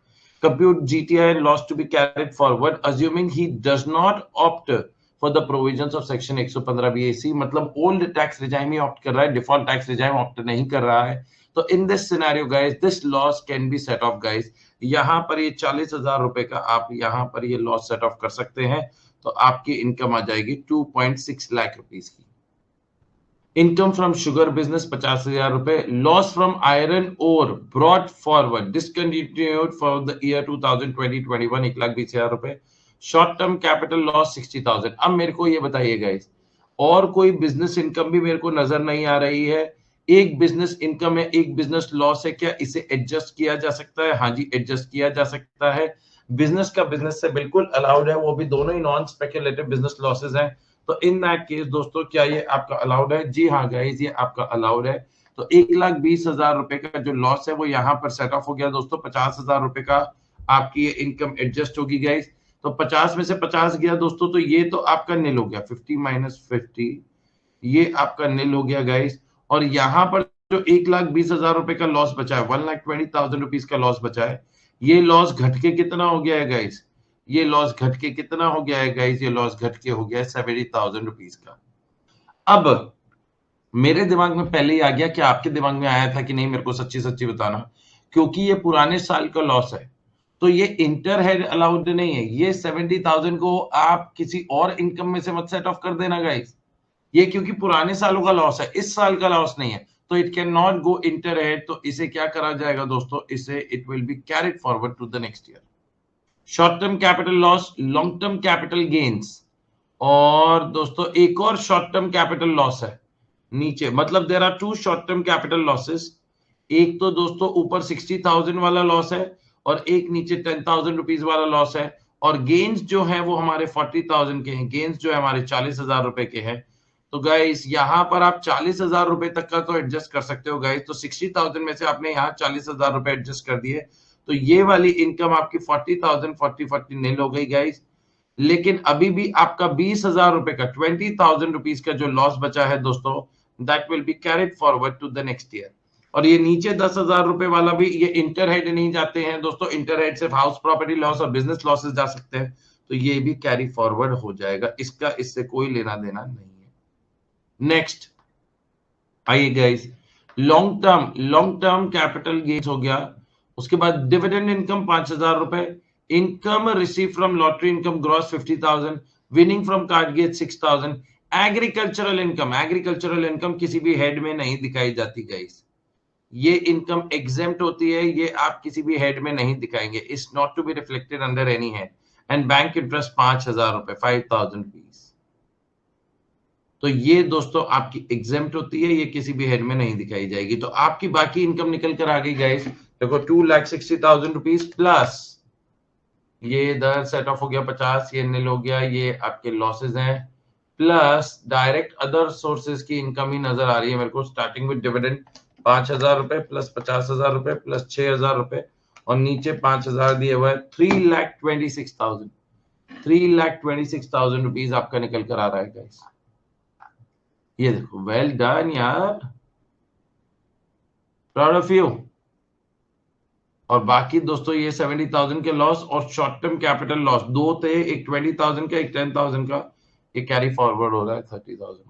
Compute GTI and loss to be carried forward assuming he does not opt for the provisions of section 115 BAC, मतलब ओल्ड टैक्स रिजाइम ही ऑप्ट कर रहा है, डिफॉल्ट टैक्स रिजाइम ऑप्ट नहीं कर रहा है। तो in this scenario guys this loss can be set of guys. यहां पर ये 40,000 रुपए का आप यहां पर ये लॉस सेट ऑफ कर सकते हैं। तो आपकी इनकम आ जाएगी 2.6 लाख रुपीस की। इनकम फ्रॉम शुगर बिजनेस 50,000 रुपए, loss from iron ore brought forward discontinued for the year 2020-21 1,20,000 रुपए, शॉर्ट टर्म कैपिटल लॉस 60,000। अब मेरे को ये बताइए गाइस, और कोई बिजनेस इनकम भी मेरे को नजर नहीं आ रही है। एक बिजनेस इनकम है, एक बिजनेस लॉस है, क्या इसे एडजस्ट किया जा सकता है? हाँ जी, एडजस्ट किया जा सकता है। बिजनेस का बिजनेस से बिल्कुल अलाउड है, वो भी दोनों ही नॉन स्पेकुलेटिव बिजनेस लॉसेज हैं। तो इन दैट केस दोस्तों क्या ये आपका अलाउड है? जी हाँ गाइस, ये आपका अलाउड है। तो 1,20,000 रुपए का जो लॉस है वो यहाँ पर सेट ऑफ हो गया दोस्तों। 50,000 रुपए का आपकी ये इनकम एडजस्ट होगी गाइस। तो 50 में से 50 गया दोस्तों, तो ये तो आपका निल हो गया, 50 माइनस 50, ये आपका निल हो गया गाइस। और यहाँ पर जो 1,20,000 रुपए का लॉस बचा है, 1,20,000 रुपीज का लॉस बचा है, ये लॉस घट के कितना हो गया है गाइस? ये लॉस घट के कितना हो गया है गाइस? ये लॉस घट के हो गया है 70,000 रुपीज का। अब मेरे दिमाग में पहले ही आ गया कि आपके दिमाग में आया था कि नहीं, मेरे को सच्ची सच्ची बताना, क्योंकि ये पुराने साल का लॉस है तो ये इंटर हेड अलाउड नहीं है। ये 70,000 को आप किसी और इनकम में से मत सेट ऑफ कर देना गाइस, ये क्योंकि पुराने सालों का लॉस है, इस साल का लॉस नहीं है, तो it can not go inter head. तो इसे क्या करा जाएगा दोस्तों? इसे it will be carried forward to the next year. Short term capital loss, long term capital gains, और दोस्तों एक और शॉर्ट टर्म कैपिटल लॉस है नीचे, मतलब there are two short term capital losses. एक तो दोस्तों ऊपर 60,000 वाला लॉस है और एक नीचे 10,000 रुपीज वाला लॉस है। और गेन्स जो है वो हमारे 40,000 के हैं, गेन्स जो है हमारे 40,000 रुपए के हैं। तो गाइस यहाँ पर आप 40,000 रुपए तक का तो एडजस्ट कर सकते हो गाइस। तो 60,000 में से आपने यहाँ 40,000 रुपए एडजस्ट कर दिए, तो ये वाली इनकम आपकी 40,000 40 नील हो गई गाइस। लेकिन अभी भी आपका 20,000 रुपए का 20,000 रुपीज का जो लॉस बचा है दोस्तों, that will be carried forward to the next year. और ये नीचे 10,000 रुपए वाला भी, ये इंटर हेड नहीं जाते हैं दोस्तों, इंटर हेड सिर्फ हाउस प्रॉपर्टी लॉस और बिजनेस लॉसेस जा सकते हैं, तो ये भी कैरी फॉरवर्ड हो जाएगा, इसका इससे कोई लेना देना नहीं है। नेक्स्ट आइए guys, long term capital gains हो गया। उसके बाद डिविडेंड इनकम 5,000 रुपए, income receive from lottery income gross 50,000, winning from card get 6,000। Agricultural income किसी भी हेड में नहीं दिखाई जाती गाइस, ये इनकम एग्जेम्प्ट होती है, ये आप किसी भी हेड में नहीं दिखाएंगे, it's not to be reflected under any head. And bank interest 5,000 रुपए, 5,000 रुपीज, तो ये दोस्तों आपकी एग्जेम्प्ट होती है, ये किसी भी हेड में नहीं दिखाई जाएगी। तो आपकी बाकी इनकम निकल कर आ गई गाइस, देखो 2,60,000 रुपीज प्लस ये इधर सेट ऑफ हो गया 50, ये निल हो गया, ये आपके लॉसेज हैं, प्लस डायरेक्ट अदर सोर्सेज की इनकम ही नजर आ रही है मेरे को, स्टार्टिंग विद डिविडेंड 5,000 रुपए प्लस 50,000 रुपए प्लस 6,000 रुपए और नीचे 5,000 दिए हुआ है, 3,26,000, 3,26,000 रुपीज आपका निकल कर आ रहा है गाइस। ये देखो, वेल डन यार, प्राउड ऑफ यू। और बाकी दोस्तों ये 70,000 के लॉस और शॉर्ट टर्म कैपिटल लॉस दो थे, एक 20,000 का, एक 10,000 का, ये कैरी फॉरवर्ड हो रहा है 30,000 का।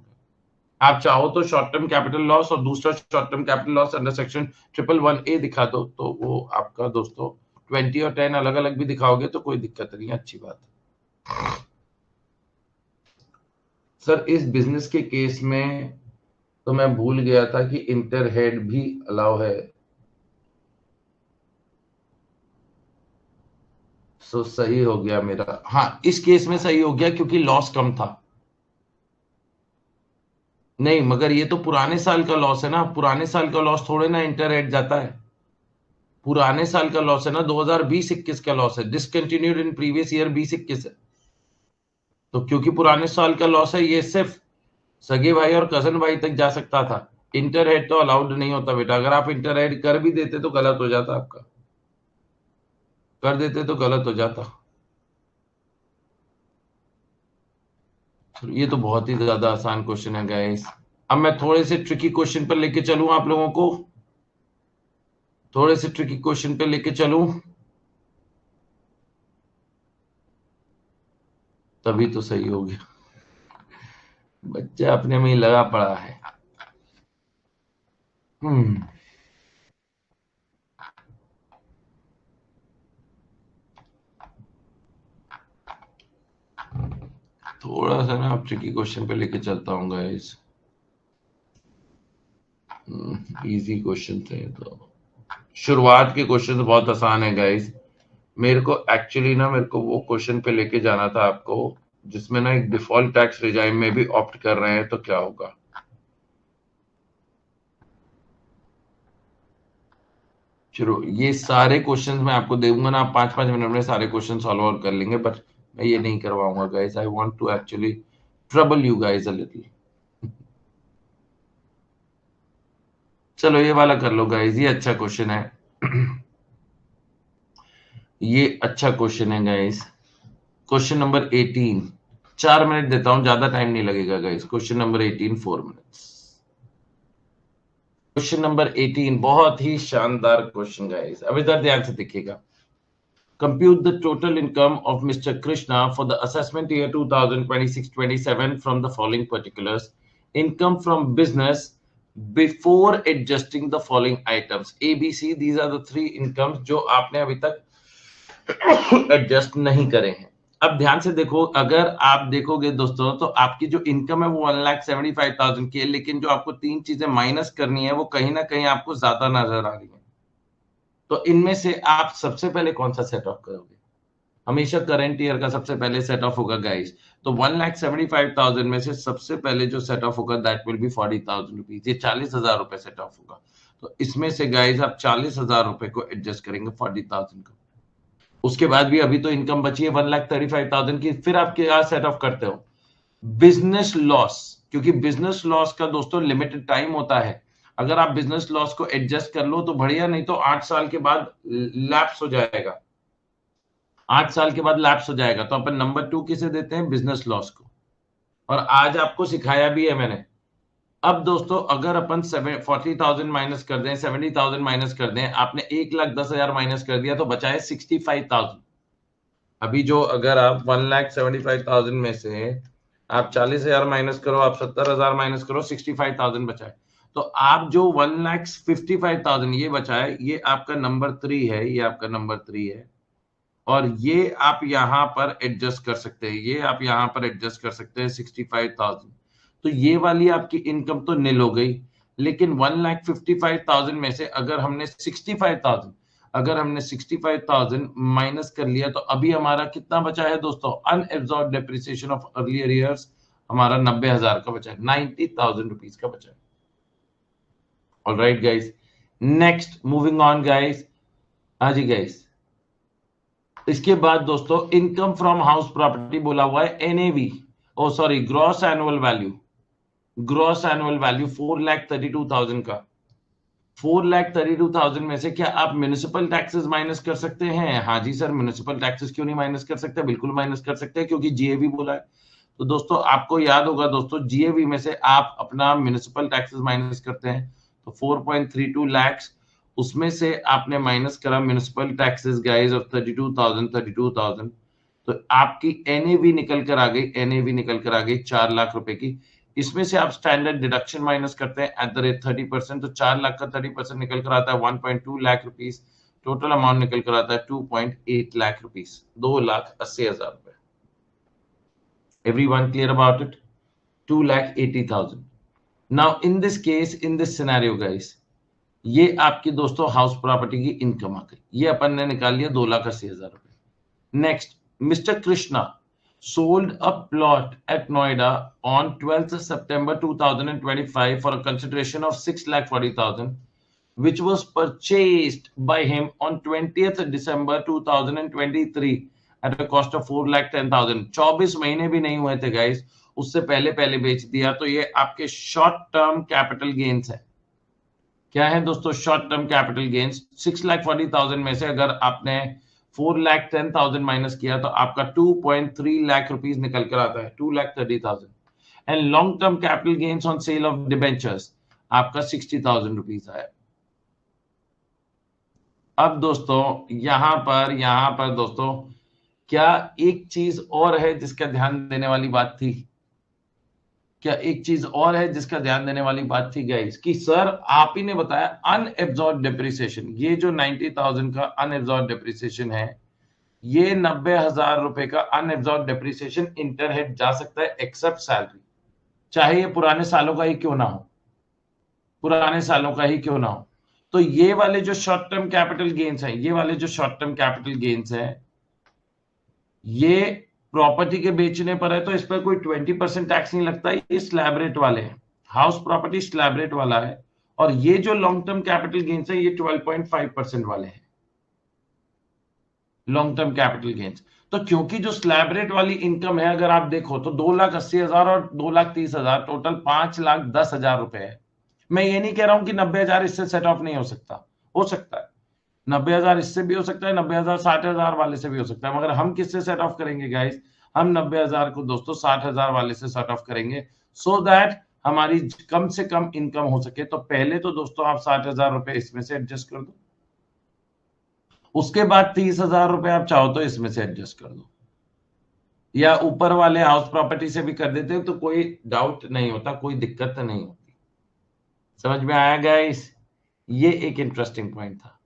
आप चाहो तो शॉर्ट टर्म कैपिटल लॉस और दूसरा short term capital loss under section 111A दिखा दो, तो वो आपका दोस्तों 20 और 10 अलग अलग भी दिखाओगे तो कोई दिक्कत नहीं है, अच्छी बात है। सर इस बिजनेस के केस में तो मैं भूल गया था कि इंटर हेड भी अलाउ है, सो सही हो गया मेरा, हाँ इस केस में सही हो गया क्योंकि लॉस कम था। नहीं मगर ये तो पुराने साल का लॉस है ना, पुराने साल का लॉस थोड़े ना इंटर हेड जाता है, पुराने साल का लॉस है ना, 2020-21 का लॉस है, डिसकंटिन्यूड इन प्रीवियस ईयर 20-21 है। तो क्योंकि पुराने साल का लॉस है, ये सिर्फ सगे भाई और कजन भाई तक जा सकता था, इंटर हेड तो अलाउड नहीं होता बेटा। अगर आप इंटर हेड कर भी देते तो गलत हो जाता, आपका कर देते तो गलत हो जाता। ये तो बहुत ही ज्यादा आसान क्वेश्चन है गाइस। अब मैं थोड़े से ट्रिकी क्वेश्चन पर लेके चलूं आप लोगों को, थोड़े से ट्रिकी क्वेश्चन पे लेके चलूं, तभी तो सही हो गया। बच्चा अपने में ही लगा पड़ा है। हम्म थोड़ा सा ना आप ट्रिकी क्वेश्चन पे लेके चलता हूँ गाइस। इजी क्वेश्चन थे तो, शुरुआत के क्वेश्चन तो बहुत आसान है गाइस। मेरे को एक्चुअली ना, मेरे को वो क्वेश्चन पे लेके जाना था आपको जिसमें ना एक डिफॉल्ट टैक्स रिजाइम में भी ऑप्ट कर रहे हैं तो क्या होगा। चलो ये सारे क्वेश्चंस मैं आपको दूंगा ना, आप 5-5 मिनट में सारे क्वेश्चन सॉल्व आउट कर लेंगे, बट मैं ये नहीं करवाऊंगा guys. I want to actually trouble you guys a little. चलो ये वाला कर लो गाइस, ये अच्छा क्वेश्चन है। ये अच्छा क्वेश्चन है गाइस। क्वेश्चन नंबर 18, 4 मिनट देता हूं, ज्यादा टाइम नहीं लगेगा guys. Question number 18, 4 minutes. Question number 18 बहुत ही शानदार क्वेश्चन गाइस, अब इधर ध्यान से देखिएगा। Compute the total income of Mr. Krishna for the assessment year 2026-27 from the following particulars. Income from business before adjusting the following items. A, B, C, these are the three incomes जो आपने अभी तक adjust नहीं करे हैं। अब ध्यान से देखो, अगर आप देखोगे दोस्तों तो आपकी जो इनकम है वो 1,75,000 की है, लेकिन जो आपको तीन चीजें माइनस करनी है वो कहीं ना कहीं आपको ज्यादा नजर आ रही है। तो इनमें से आप सबसे पहले कौन सा सेट ऑफ करोगे? हमेशा करंट ईयर का सबसे पहले सेट ऑफ होगा गाइस। तो 1,75,000 में से सबसे पहले जो सेट ऑफ होगा दैट विल बी 40,000 रुपीज, ये 40,000 रुपए सेट ऑफ होगा। तो इसमें से गाइस आप 40,000 रुपए को एडजस्ट करेंगे 40,000 को। उसके बाद भी अभी तो इनकम बची है 1,35,000 की, फिर आप क्या सेट ऑफ करते हो? बिजनेस लॉस, क्योंकि बिजनेस लॉस का दोस्तों लिमिटेड टाइम होता है। अगर आप बिजनेस लॉस को एडजस्ट कर लो तो बढ़िया, नहीं तो 8 साल के बाद लैप्स हो जाएगा। 8 साल के बाद लैप्स हो जाएगा। तो अपन नंबर 2 किसे देते हैं? बिजनेस लॉस को। और आज आपको सिखाया भी है मैंने। अब दोस्तों अगर अपन 40,000 माइनस कर दें, 70,000 माइनस कर दें, आपने 1,10,000 माइनस कर दिया तो बचा है 65,000। अभी जो अगर आप 1,75,000 में से आप 40,000 माइनस करो, आप 70,000 माइनस करो, 65,000 बचा है। तो आप जो 1,55,000 ये बचा है, ये आपका नंबर 3 है, ये आपका नंबर 3 है। और ये आप यहां पर एडजस्ट कर सकते हैं, ये आप यहां पर एडजस्ट कर सकते हैं 65,000। तो ये वाली आपकी इनकम तो निल हो गई, लेकिन 1,55,000 में से अगर हमने 65,000 माइनस कर लिया तो अभी हमारा कितना बचा है दोस्तों? Unabsorbed depreciation of earlier years हमारा 90,000 का बचा है, 90,000 रुपीज का बचा है। Alright guys, next moving on guys. हाँ जी गाइस, इसके बाद दोस्तों इनकम फ्रॉम हाउस प्रॉपर्टी बोला हुआ है, NAV, oh sorry, gross annual value. Gross annual value 4,32,000 का। 4,32,000 में से क्या आप म्युनिसिपल टैक्सेस माइनस कर सकते हैं? हाँ जी सर, म्युनिसिपल टैक्सेस क्यों नहीं माइनस कर सकते? बिल्कुल माइनस कर सकते हैं, क्योंकि जीएवी बोला है। तो दोस्तों आपको याद होगा दोस्तों, जीएवी में से आप अपना म्युनिसिपल टैक्सेस माइनस करते हैं तो 4.32 लाख, उसमें से आपने माइनस करा म्युनिसिपल टैक्सेस गाइस ऑफ 32,000। तो आपकी एनएवी निकल कर आ गई, एनएवी निकल कर आ गई 4 लाख रुपए की। इसमें से आप स्टैंडर्ड डिडक्शन माइनस करते हैं एट द रेट 30%, तो 4 लाख का 30% निकल कर आता है 1.2 लाख रुपीस। टोटल अमाउंट निकल कर आता है 2.8 लाख रुपीस, 2,80,000 रुपए। Everyone clear about it? 2,80,000. Now in this case, in this scenario guys, ये आपकी दोस्तों हाउस प्रॉपर्टी की इनकम आ गई, ये अपन ने निकाल लिया 2,80,000 रुपए। Next, mister Krishna sold a plot at Noida on 12th September 2025 for a consideration of 6,40,000, which was purchased by him on 20th December 2023 at a cost of 4,10,000। 24 महीने भी नहीं हुए थे गाइस, उससे पहले पहले बेच दिया, तो ये आपके शॉर्ट टर्म कैपिटल गेन्स है। क्या है दोस्तों? Short term capital gains. 6,40,000 में से अगर आपने 4,10,000 माइनस किया तो आपका 2.3 लाख रुपीस निकल कर आता है, 2,30,000। And long term capital gains on sale of debentures आपका 60,000 रुपीस आया। अब दोस्तों यहां पर दोस्तों क्या एक चीज और है जिसका ध्यान देने वाली बात थी? क्या एक चीज और है जिसका ध्यान देने वाली बात थी गाइस, कि सर आप ही ने बताया अनएब्जॉर्ब डेप्रिसिएशन, ये जो 90,000 का अनएब्जॉर्ब डेप्रिसिएशन है, ये 90,000 रुपए का अनएब्जॉर्ब डेप्रिसिएशन इंटरहेड जा सकता है एक्सेप्ट सैलरी, चाहे ये पुराने सालों का ही क्यों ना हो, पुराने सालों का ही क्यों ना हो। तो ये वाले जो शॉर्ट टर्म कैपिटल गेन्स हैं, ये वाले जो शॉर्ट टर्म कैपिटल गेन्स हैं, ये प्रॉपर्टी के बेचने पर है तो इस पर कोई 20% टैक्स नहीं लगता, ये स्लैब रेट वाले हैं, हाउस प्रॉपर्टी स्लैब रेट वाला है। और ये जो लॉन्ग टर्म कैपिटल गेन्स है ये 12.5% वाले हैं लॉन्ग टर्म कैपिटल गेन्स। तो क्योंकि जो स्लैब रेट वाली इनकम है अगर आप देखो तो 2,80,000 और 2,30,000 टोटल 5,10,000 रुपए है। मैं ये नहीं कह रहा हूं कि 90,000 इससे सेट ऑफ नहीं हो सकता, हो सकता है 90,000 इससे भी हो सकता है, 90,000 60,000 वाले से भी हो सकता है, मगर हम किससे सेट ऑफ करेंगे गाइस? हम 90,000 को दोस्तों 60,000 वाले से सेट ऑफ करेंगे, सो दैट हमारी कम से कम इनकम हो सके। तो पहले तो दोस्तों आप 60,000 रुपए इसमें से एडजस्ट कर दो, उसके बाद 30,000 रुपए आप चाहो तो इसमें से एडजस्ट कर दो, या ऊपर वाले हाउस प्रॉपर्टी से भी कर देते हो तो कोई डाउट नहीं होता, कोई दिक्कत नहीं होती। समझ में आया गाइस? ये एक इंटरेस्टिंग पॉइंट था।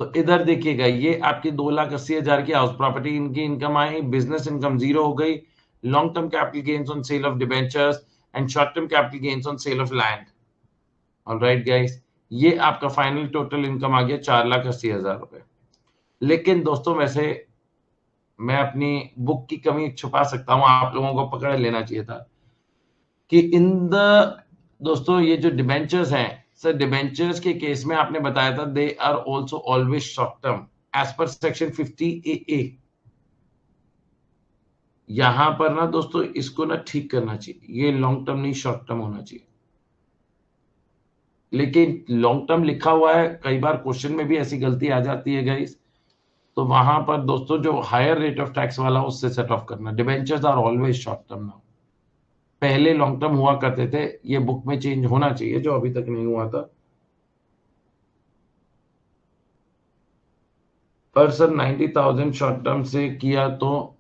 तो इधर देखिएगा, ये आपकी 2,80,000 की हाउस प्रॉपर्टी इनकी इनकम आई, बिजनेस इनकम जीरो हो गई, long term capital gains on sale of debentures and short term capital gains on sale of land. Alright guys, ये आपका फाइनल टोटल इनकम आ गया 4,80,000 रुपए। लेकिन दोस्तों वैसे मैं अपनी बुक की कमी छुपा सकता हूं, आप लोगों को पकड़ लेना चाहिए था कि इन द दोस्तों ये जो डिबेंचर्स हैं सर, डिबेंचर्स के केस में आपने बताया था they are also always short term as per section 50AA। यहां पर ना दोस्तों इसको ना ठीक करना चाहिए, ये लॉन्ग टर्म नहीं शॉर्ट टर्म होना चाहिए। लेकिन लॉन्ग टर्म लिखा हुआ है, कई बार क्वेश्चन में भी ऐसी गलती आ जाती है गाइस, तो वहां पर दोस्तों जो हायर रेट ऑफ टैक्स वाला उससे सेट ऑफ करना। Debentures are always short term now, पहले लॉन्ग टर्म हुआ करते थे, ये बुक में चेंज होना चाहिए जो अभी तक नहीं हुआ था। पर सर 90,000 शॉर्ट टर्म से किया तो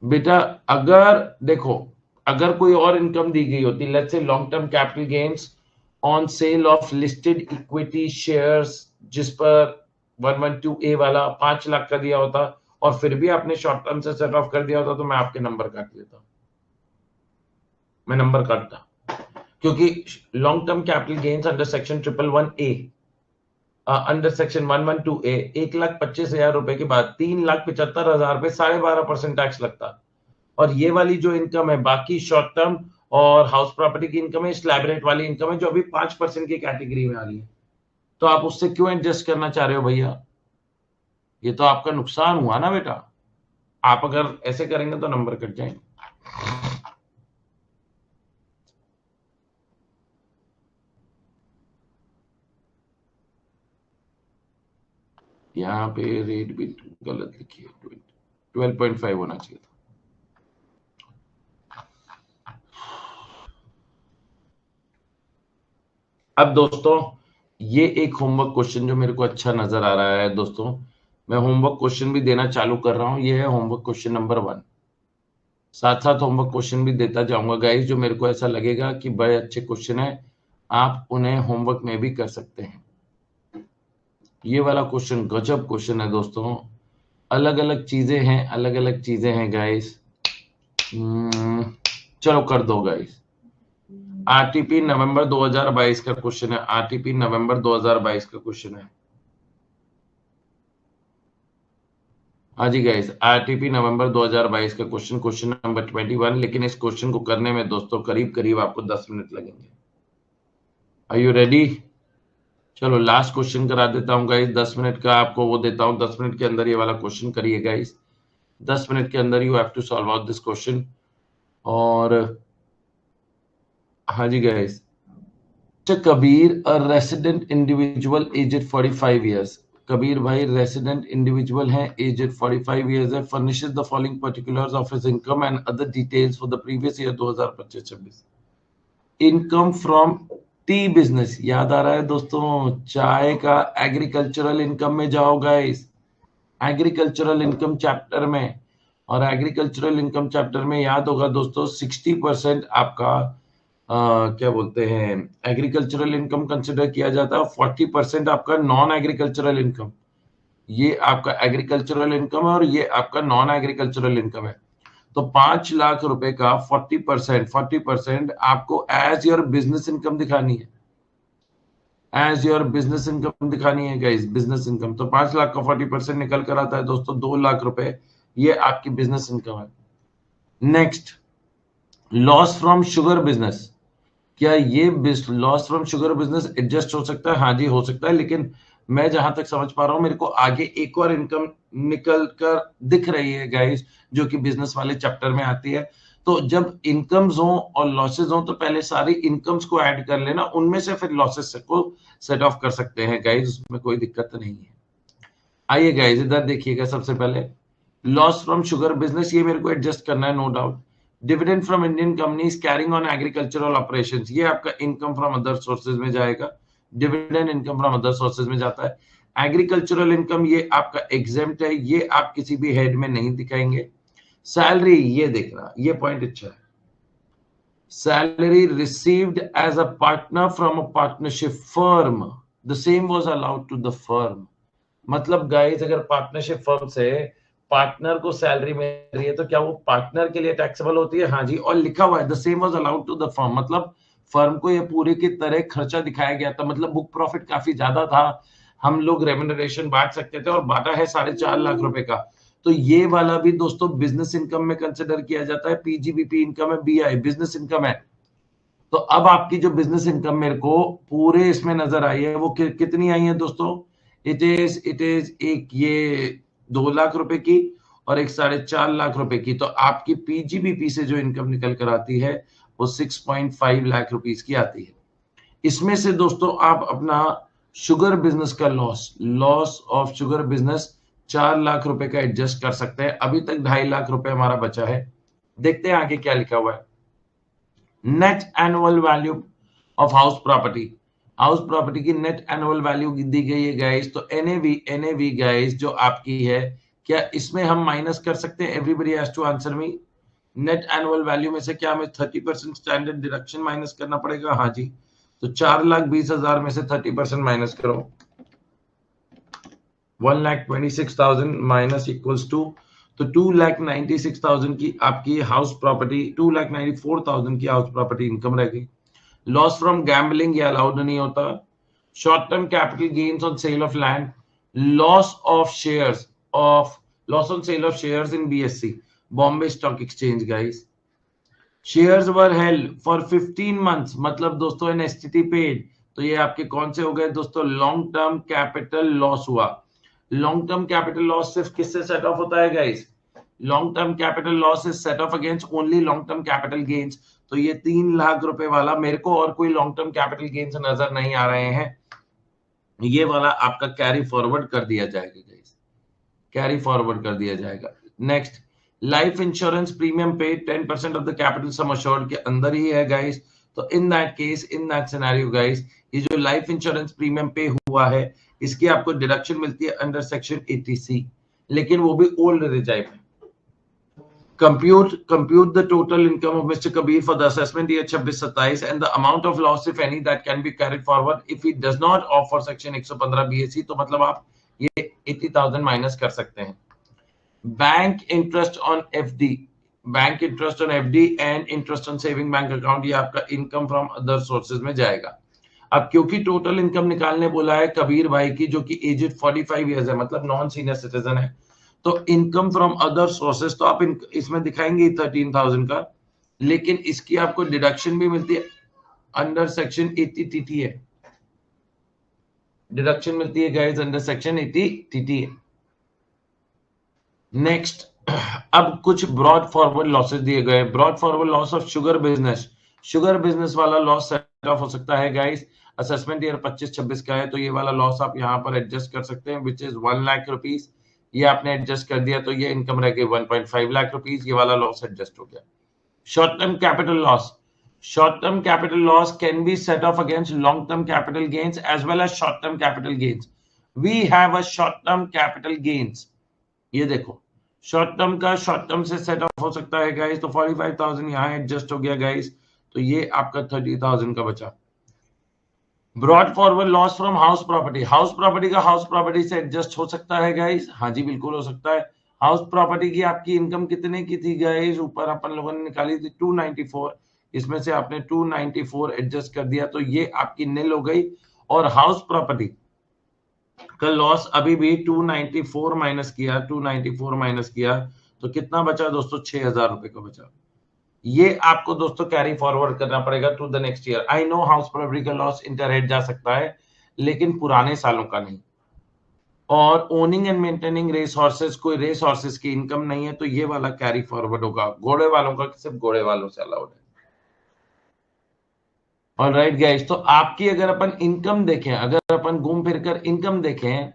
बेटा अगर देखो, अगर कोई और इनकम दी गई होती, let's say long term capital gains on sale of listed equity shares, जिस पर 112A वाला 5 लाख का दिया होता और फिर भी आपने शॉर्ट टर्म से सेट ऑफ कर दिया होता, तो मैं आपके नंबर काट देता, मैं नंबर काटता, क्योंकि long term capital gains under section 111A, under section 112A 1,25,000 रुपए के बाद 3,75,000 रुपए 12.5% टैक्स लगता। और ये वाली जो इनकम है बाकी शॉर्ट टर्म और हाउस प्रॉपर्टी की इनकम है, स्लैब रेट वाली इनकम है जो अभी 5% की कैटेगरी में आ रही है, तो आप उससे क्यों एडजस्ट करना चाह रहे हो भैया? ये तो आपका नुकसान हुआ ना बेटा, आप अगर ऐसे करेंगे तो नंबर कट जाएंगे। यहाँ पे रेट भी गलत लिखी है, 12.5 होना चाहिए था। अब दोस्तों ये एक होमवर्क क्वेश्चन जो मेरे को अच्छा नजर आ रहा है दोस्तों, मैं होमवर्क क्वेश्चन भी देना चालू कर रहा हूं, ये है होमवर्क क्वेश्चन नंबर 1। साथ साथ होमवर्क क्वेश्चन भी देता जाऊंगा गाइस, जो मेरे को ऐसा लगेगा कि बड़े अच्छे क्वेश्चन है, आप उन्हें होमवर्क में भी कर सकते हैं। ये वाला क्वेश्चन गजब क्वेश्चन है दोस्तों, अलग अलग चीजें हैं गाइस। चलो कर दो गाइस। आरटीपी नवंबर 2022 का क्वेश्चन है, आरटीपी नवंबर 2022 का क्वेश्चन है। हाँ जी गाइस, आरटीपी नवंबर 2022 का क्वेश्चन, क्वेश्चन नंबर 21। लेकिन इस क्वेश्चन को करने में दोस्तों करीब करीब आपको 10 मिनट लगेंगे। Are you ready? चलो लास्ट क्वेश्चन करा देता हूँ गाइस, 10 मिनट का आपको वो देता हूँ, 10 मिनट के अंदर ये वाला क्वेश्चन करिए गाइस, 10 मिनट के अंदर you have to solve out this question. और हाँ जी guys, Kabir a resident individual aged 45 years. Kabir भाई रेसिडेंट इंडिविजुअल है, एजेड 45 इयर्स है, furnishes the following particulars of his income and other details for the previous year 2025-26। Income from the business, याद आ रहा है दोस्तों चाय का, एग्रीकल्चरल इनकम में जाओ गाइस, एग्रीकल्चरल इनकम चैप्टर में, और एग्रीकल्चरल इनकम चैप्टर में याद होगा दोस्तों 60% आपका क्या बोलते हैं एग्रीकल्चरल इनकम कंसिडर किया जाता है, 40% आपका नॉन एग्रीकल्चरल इनकम। ये आपका एग्रीकल्चरल इनकम है और ये आपका नॉन एग्रीकल्चरल इनकम है। तो 5 लाख रुपए का 40% आपको एज योर बिजनेस इनकम दिखानी है, एज योर बिजनेस इनकम दिखानी है गाइस, बिजनेस इनकम। तो 5 लाख का 40% निकल कर आता है दोस्तों 2 लाख रुपए, ये आपकी बिजनेस इनकम है। Next, loss from sugar business. क्या ये loss from sugar business adjust हो सकता है? हाँ जी हो सकता है, लेकिन मैं जहां तक समझ पा रहा हूं मेरे को आगे एक और इनकम निकल कर दिख रही है गाइस, जो कि बिजनेस वाले चैप्टर में आती है। तो जब इनकम्स हो और लॉसेस हो तो पहले सारी इनकम्स को ऐड कर लेना, उनमें से फिर लॉसेस को सेट ऑफ कर सकते हैं गाइस, उसमें कोई दिक्कत नहीं है। आइए गाइस इधर देखिएगा, सबसे पहले लॉस फ्रॉम शुगर बिजनेस, ये मेरे को एडजस्ट करना है no doubt. Dividend from Indian companies carrying on agricultural operations, ये आपका इनकम फ्रॉम अदर सोर्सेज में जाएगा, dividend income from other sources में जाता है। एग्रीकल्चरल इनकम ये आपका एग्जेम्प्ट है, ये आप किसी भी हेड में नहीं दिखाएंगे। सैलरी, ये देख रहा, ये पॉइंट अच्छा है, salary received as a partner from a partnership firm, the same was allowed to the firm. मतलब गाइस अगर पार्टनरशिप फर्म से पार्टनर को सैलरी मिल रही है तो क्या वो पार्टनर के लिए टैक्सेबल होती है? हाँ जी, और लिखा हुआ है the same was allowed to the firm, मतलब फर्म को ये पूरे की तरह खर्चा दिखाया गया था, मतलब बुक प्रॉफिट काफी ज्यादा था, हम लोग रेम्युनरेशन बांट सकते थे और बांटा है 4.5 लाख रुपए का। तो ये वाला भी दोस्तों बिजनेस इनकम में कंसिडर किया जाता है, पीजीबीपी इनकम है, बीआई बिजनेस इनकम है। तो अब आपकी जो बिजनेस इनकम मेरे को पूरे इसमें नजर आई है वो कितनी आई है दोस्तों, इट इज एक ये 2 लाख रुपए की और एक 4.5 लाख रुपए की। तो आपकी पीजीबीपी से जो इनकम निकल कर आती है वो 6.5 लाख रुपीस की आती है। इसमें से दोस्तों आप अपना शुगर बिजनेस का loss of sugar business 4 lakh रुपए का एडजस्ट कर सकते हैं। अभी तक 2.5 लाख रुपए हमारा बचा है, देखते हैं आगे क्या लिखा हुआ है। Net annual value of house property, house property की नेट एनुअल वैल्यू दी गई है गाइस। तो एनएवी गाइस जो आपकी है, क्या इसमें हम माइनस कर सकते हैं? Everybody has to answer me. Net annual value में से क्या हमें 30% स्टैंडर्ड डिडक्शन माइनस करना पड़ेगा? हाँ जी, तो 4,20,000 में से 30% माइनस करो, 1,26,000 माइनस इक्वल्स टू, तो 2,96,000 की आपकी हाउस प्रॉपर्टी, 2,94,000 की हाउस प्रॉपर्टी इनकम रह गई। लॉस फ्रॉम गैम्बलिंग ये अलाउड नहीं होता। Short term capital gains on sale of land, loss of shares of, loss on sale of shares in BSc Bombay stock exchange guys. Shares were held for 15 months, मतलब दोस्तों N STT paid, तो ये आपके कौन से हो गए दोस्तों? लॉन्ग टर्म कैपिटल लॉस हुआ। लॉन्ग टर्म कैपिटल लॉस सिर्फ किससे सेट ऑफ होता है guys? Long term capital loss is set off against only long term capital gains. तो ये 3 लाख रुपए वाला मेरे को और कोई लॉन्ग टर्म कैपिटल गेन्स नजर नहीं आ रहे हैं, ये वाला आपका कैरी फॉरवर्ड कर दिया जाएगा गाइस, कैरी फॉरवर्ड कर दिया जाएगा। नेक्स्ट, लाइफ इंश्योरेंस प्रीमियम पे 10% of the capital sum assured के अंदर ही है गाइस। तो in that case, in that scenario guys, ये जो लाइफ इंश्योरेंस प्रीमियम पे हुआ है इसकी आपको डिडक्शन मिलती है अंडर सेक्शन 80C, लेकिन वो भी ओल्ड रिजाइव में। compute the total income of Mr. Kabir for the assessment year 26-27 and the amount of loss if any that can be carried forward if he does not opt for section 115 BAC। तो मतलब आप ये 80,000 minus कर सकते हैं। Bank interest on FD, bank interest on FD and interest on saving bank account, ये आपका income from other sources में जाएगा। अब क्योंकि टोटल इनकम निकालने बोला है कबीर भाई की जो कि एजेड 45 इयर्स है, मतलब नॉन सीनियर सिटीजन है, तो इनकम फ्रॉम अदर सोर्सेज तो आप इसमें दिखाएंगे 13,000 का, लेकिन इसकी आपको डिडक्शन भी मिलती है अंडर सेक्शन 80 टीटी है, डिडक्शन मिलती है गाइस अंडर सेक्शन 80 टीटी है। नेक्स्ट, अब कुछ ब्रॉड फॉरवर्ड लॉसेस दिए गए। Brought forward loss of sugar business वाला लॉस सेट ऑफ हो सकता है गाइस। असेसमेंट ईयर 25-26 का है, तो ये वाला लॉस आप यहाँ पर एडजस्ट कर सकते हैं, विच इज 1 लाख रुपीज। ये आपने एडजस्ट कर दिया तो ये इनकम रह गई 1.5 लाख रुपीज। ये वाला लॉस एडजस्ट हो गया। Short term capital loss, short term capital loss can be set off against long term capital gains as well as short term capital gains. We have a short term capital gains. ये देखो, short term का short term से set off हो सकता है guys, तो 45,000 यहाँ adjust हो गया गाइस, तो ये आपका 30,000 का बचा। Brought forward loss from house property, house property का हाउस प्रॉपर्टी से एडजस्ट हो सकता है गाइस। हाँ जी बिल्कुल हो सकता है। हाउस प्रॉपर्टी की आपकी इनकम कितने की थी गाइस, ऊपर अपन लोगों ने निकाली थी 294, इसमें से आपने 294 एडजस्ट कर दिया तो ये आपकी नील हो गई। और हाउस प्रॉपर्टी का लॉस अभी भी 294 माइनस किया तो कितना बचा दोस्तों, 6,000 रुपए का बचा। ये आपको दोस्तों कैरी फॉरवर्ड करना पड़ेगा to the next year. I know house property का लॉस इंटरहेड जा सकता है, लेकिन पुराने सालों का नहीं। और owning and maintaining race horses, कोई रेस हॉर्सेस की इनकम नहीं है, तो ये वाला कैरी फॉरवर्ड होगा। घोड़े वालों का सिर्फ घोड़े वालों से अलाउड है। ऑलराइट गाइस, तो आपकी अगर अपन इनकम देखें, अगर अपन घूम फिर कर इनकम देखें,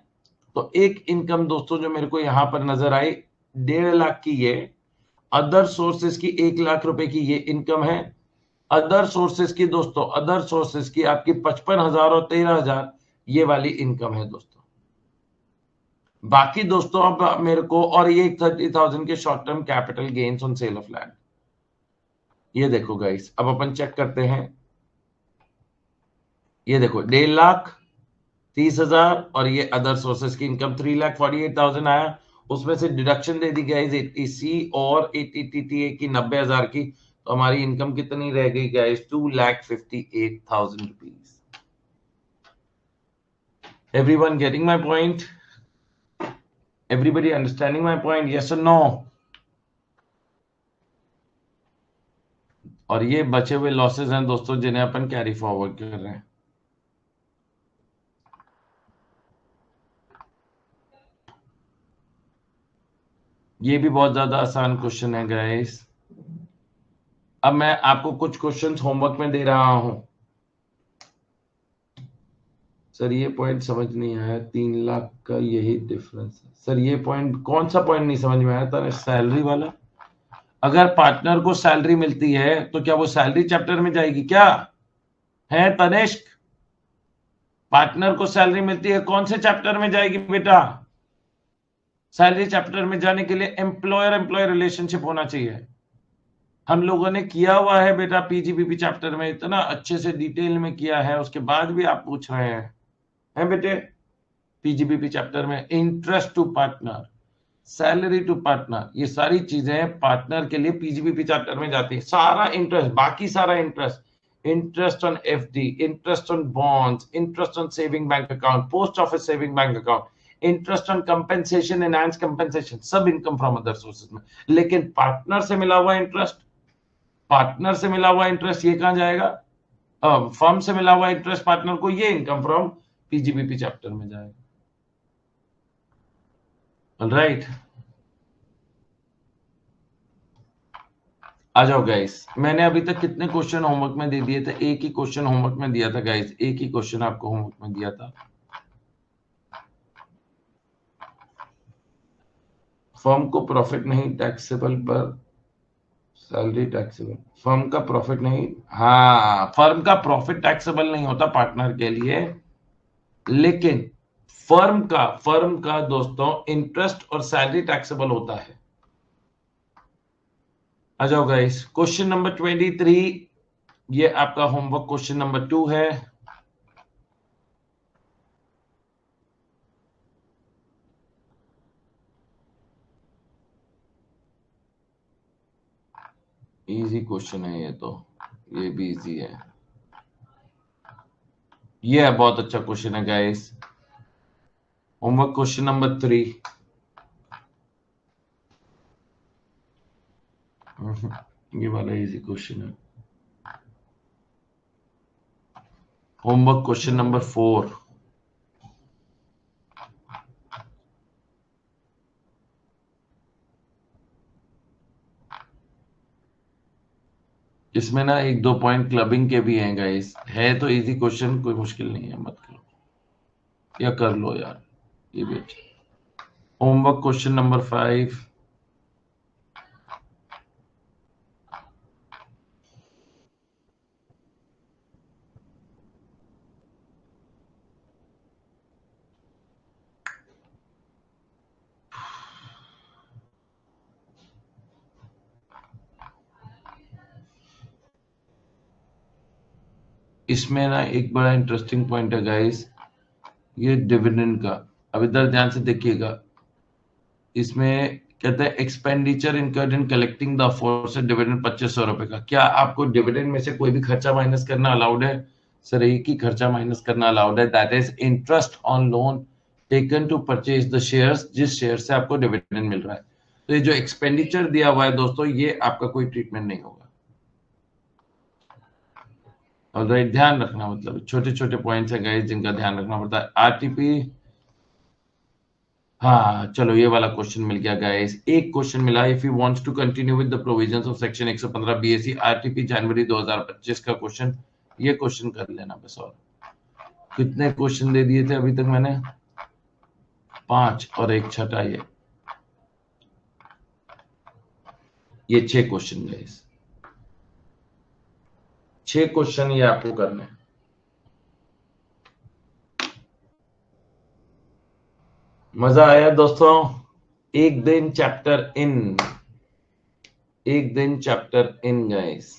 तो एक इनकम दोस्तों जो मेरे को यहां पर नजर आई, 1.5 लाख की, ये अदर सोर्सेस की 1 लाख रुपए की ये इनकम है। अदर सोर्सेस की दोस्तों, अदर सोर्सेस की आपकी 55,000 और 13,000 ये वाली इनकम है दोस्तों। बाकी दोस्तों अब मेरे को, और ये 30,000 के short term capital gains on sale of land. ये देखो गाइस, अब अपन चेक करते हैं। ये देखो 1,30,30,000 और ये अदर सोर्सेस की इनकम 3,48,000 आया। उसमें से डिडक्शन दे दी गाइस 80C और 80TTA की 90,000 की, तो हमारी इनकम कितनी रह गई guys, 2,58,000 rupees. Everyone getting my point? Everybody understanding my point? Yes और नो? और ये बचे हुए लॉसेस हैं दोस्तों जिन्हें अपन कैरी फॉरवर्ड कर रहे हैं। ये भी बहुत ज्यादा आसान क्वेश्चन है गाइस। अब मैं आपको कुछ क्वेश्चंस होमवर्क में दे रहा हूं। सर ये पॉइंट समझ नहीं आया, 3 लाख का यही डिफरेंस है। सर ये पॉइंट, कौन सा पॉइंट नहीं समझ में आया था? सैलरी वाला। अगर पार्टनर को सैलरी मिलती है तो क्या वो सैलरी चैप्टर में जाएगी क्या? है तनिष्क, पार्टनर को सैलरी मिलती है कौन से चैप्टर में जाएगी बेटा? सैलरी चैप्टर में जाने के लिए एम्प्लॉयर एम्प्लॉय रिलेशनशिप होना चाहिए। हम लोगों ने किया हुआ है बेटा पीजीबीपी चैप्टर में, इतना अच्छे से डिटेल में किया है, उसके बाद भी आप पूछ रहे हैं बेटे? पीजीबीपी चैप्टर में interest to partner, salary to partner, ये सारी चीजें पार्टनर के लिए पीजीबीपी चैप्टर में जाती है। सारा इंटरेस्ट, बाकी सारा interest, interest on FD, interest on bonds, interest on saving bank account, post office saving bank account, interest on compensation, enhance compensation, सब इनकम फ्रॉम अदर सोर्सेज में। लेकिन पार्टनर से मिला हुआ इंटरेस्ट, पार्टनर से मिला हुआ इंटरेस्ट ये कहां जाएगा? फर्म से मिला हुआ इंटरेस्ट पार्टनर को, ये इनकम फ्रॉम पीजीबीपी चैप्टर में जाएगा। ऑलराइट, आ जाओ गाइस। मैंने अभी तक कितने क्वेश्चन होमवर्क में दे दिए थे? एक ही क्वेश्चन होमवर्क में दिया था गाइस, एक ही क्वेश्चन आपको होमवर्क में दिया था। फर्म को प्रॉफिट नहीं टैक्सेबल पर सैलरी टैक्सेबल, फर्म का प्रॉफिट नहीं, हाँ फर्म का प्रॉफिट टैक्सेबल नहीं होता पार्टनर के लिए, लेकिन फर्म का दोस्तों इंटरेस्ट और सैलरी टैक्सेबल होता है। आ जाओ गाइस, क्वेश्चन नंबर 23, ये आपका होमवर्क क्वेश्चन नंबर 2 है। इजी क्वेश्चन है ये तो, ये भी इजी है। ये है बहुत अच्छा क्वेश्चन है गाइस, होमवर्क क्वेश्चन नंबर 3। ये वाला इजी क्वेश्चन है। Homework question number 4। इसमें ना 1-2 पॉइंट क्लबिंग के भी हैं गाइस, है तो इजी क्वेश्चन, कोई मुश्किल नहीं है, मत करो या कर लो यार, ये भी अच्छा। Homework question number 5। इसमें ना एक बड़ा इंटरेस्टिंग पॉइंट है गाइस, ये डिविडेंड का। अब इधर ध्यान से देखिएगा, इसमें कहते हैं expenditure incurred in collecting the aforesaid dividend 2500 रुपए का। क्या आपको डिविडेंड में से कोई भी खर्चा माइनस करना अलाउड है? सर एक ही खर्चा माइनस करना अलाउड है, that is interest on loan taken to purchase the shares, जिस शेयर से आपको डिविडेंड मिल रहा है। तो ये जो एक्सपेंडिचर दिया हुआ है दोस्तों, ये आपका कोई ट्रीटमेंट नहीं होगा। और राइट, ध्यान रखना, मतलब छोटे छोटे पॉइंट्स हैं गाइस जिनका ध्यान रखना पड़ता है। आरटीपी, हाँ चलो ये वाला क्वेश्चन मिल गया गाइस, एक क्वेश्चन मिला। If you wants to continue with the provisions of section 115 BSC RTP जनवरी 2025 का क्वेश्चन, ये क्वेश्चन कर लेना बस। और कितने क्वेश्चन दे दिए थे अभी तक मैंने? 5 और एक छठा, ये 6 क्वेश्चन गाइस, 6 क्वेश्चन ये आपको करने हैं। मजा आया दोस्तों? एक दिन चैप्टर इन, एक दिन चैप्टर इन गाइस।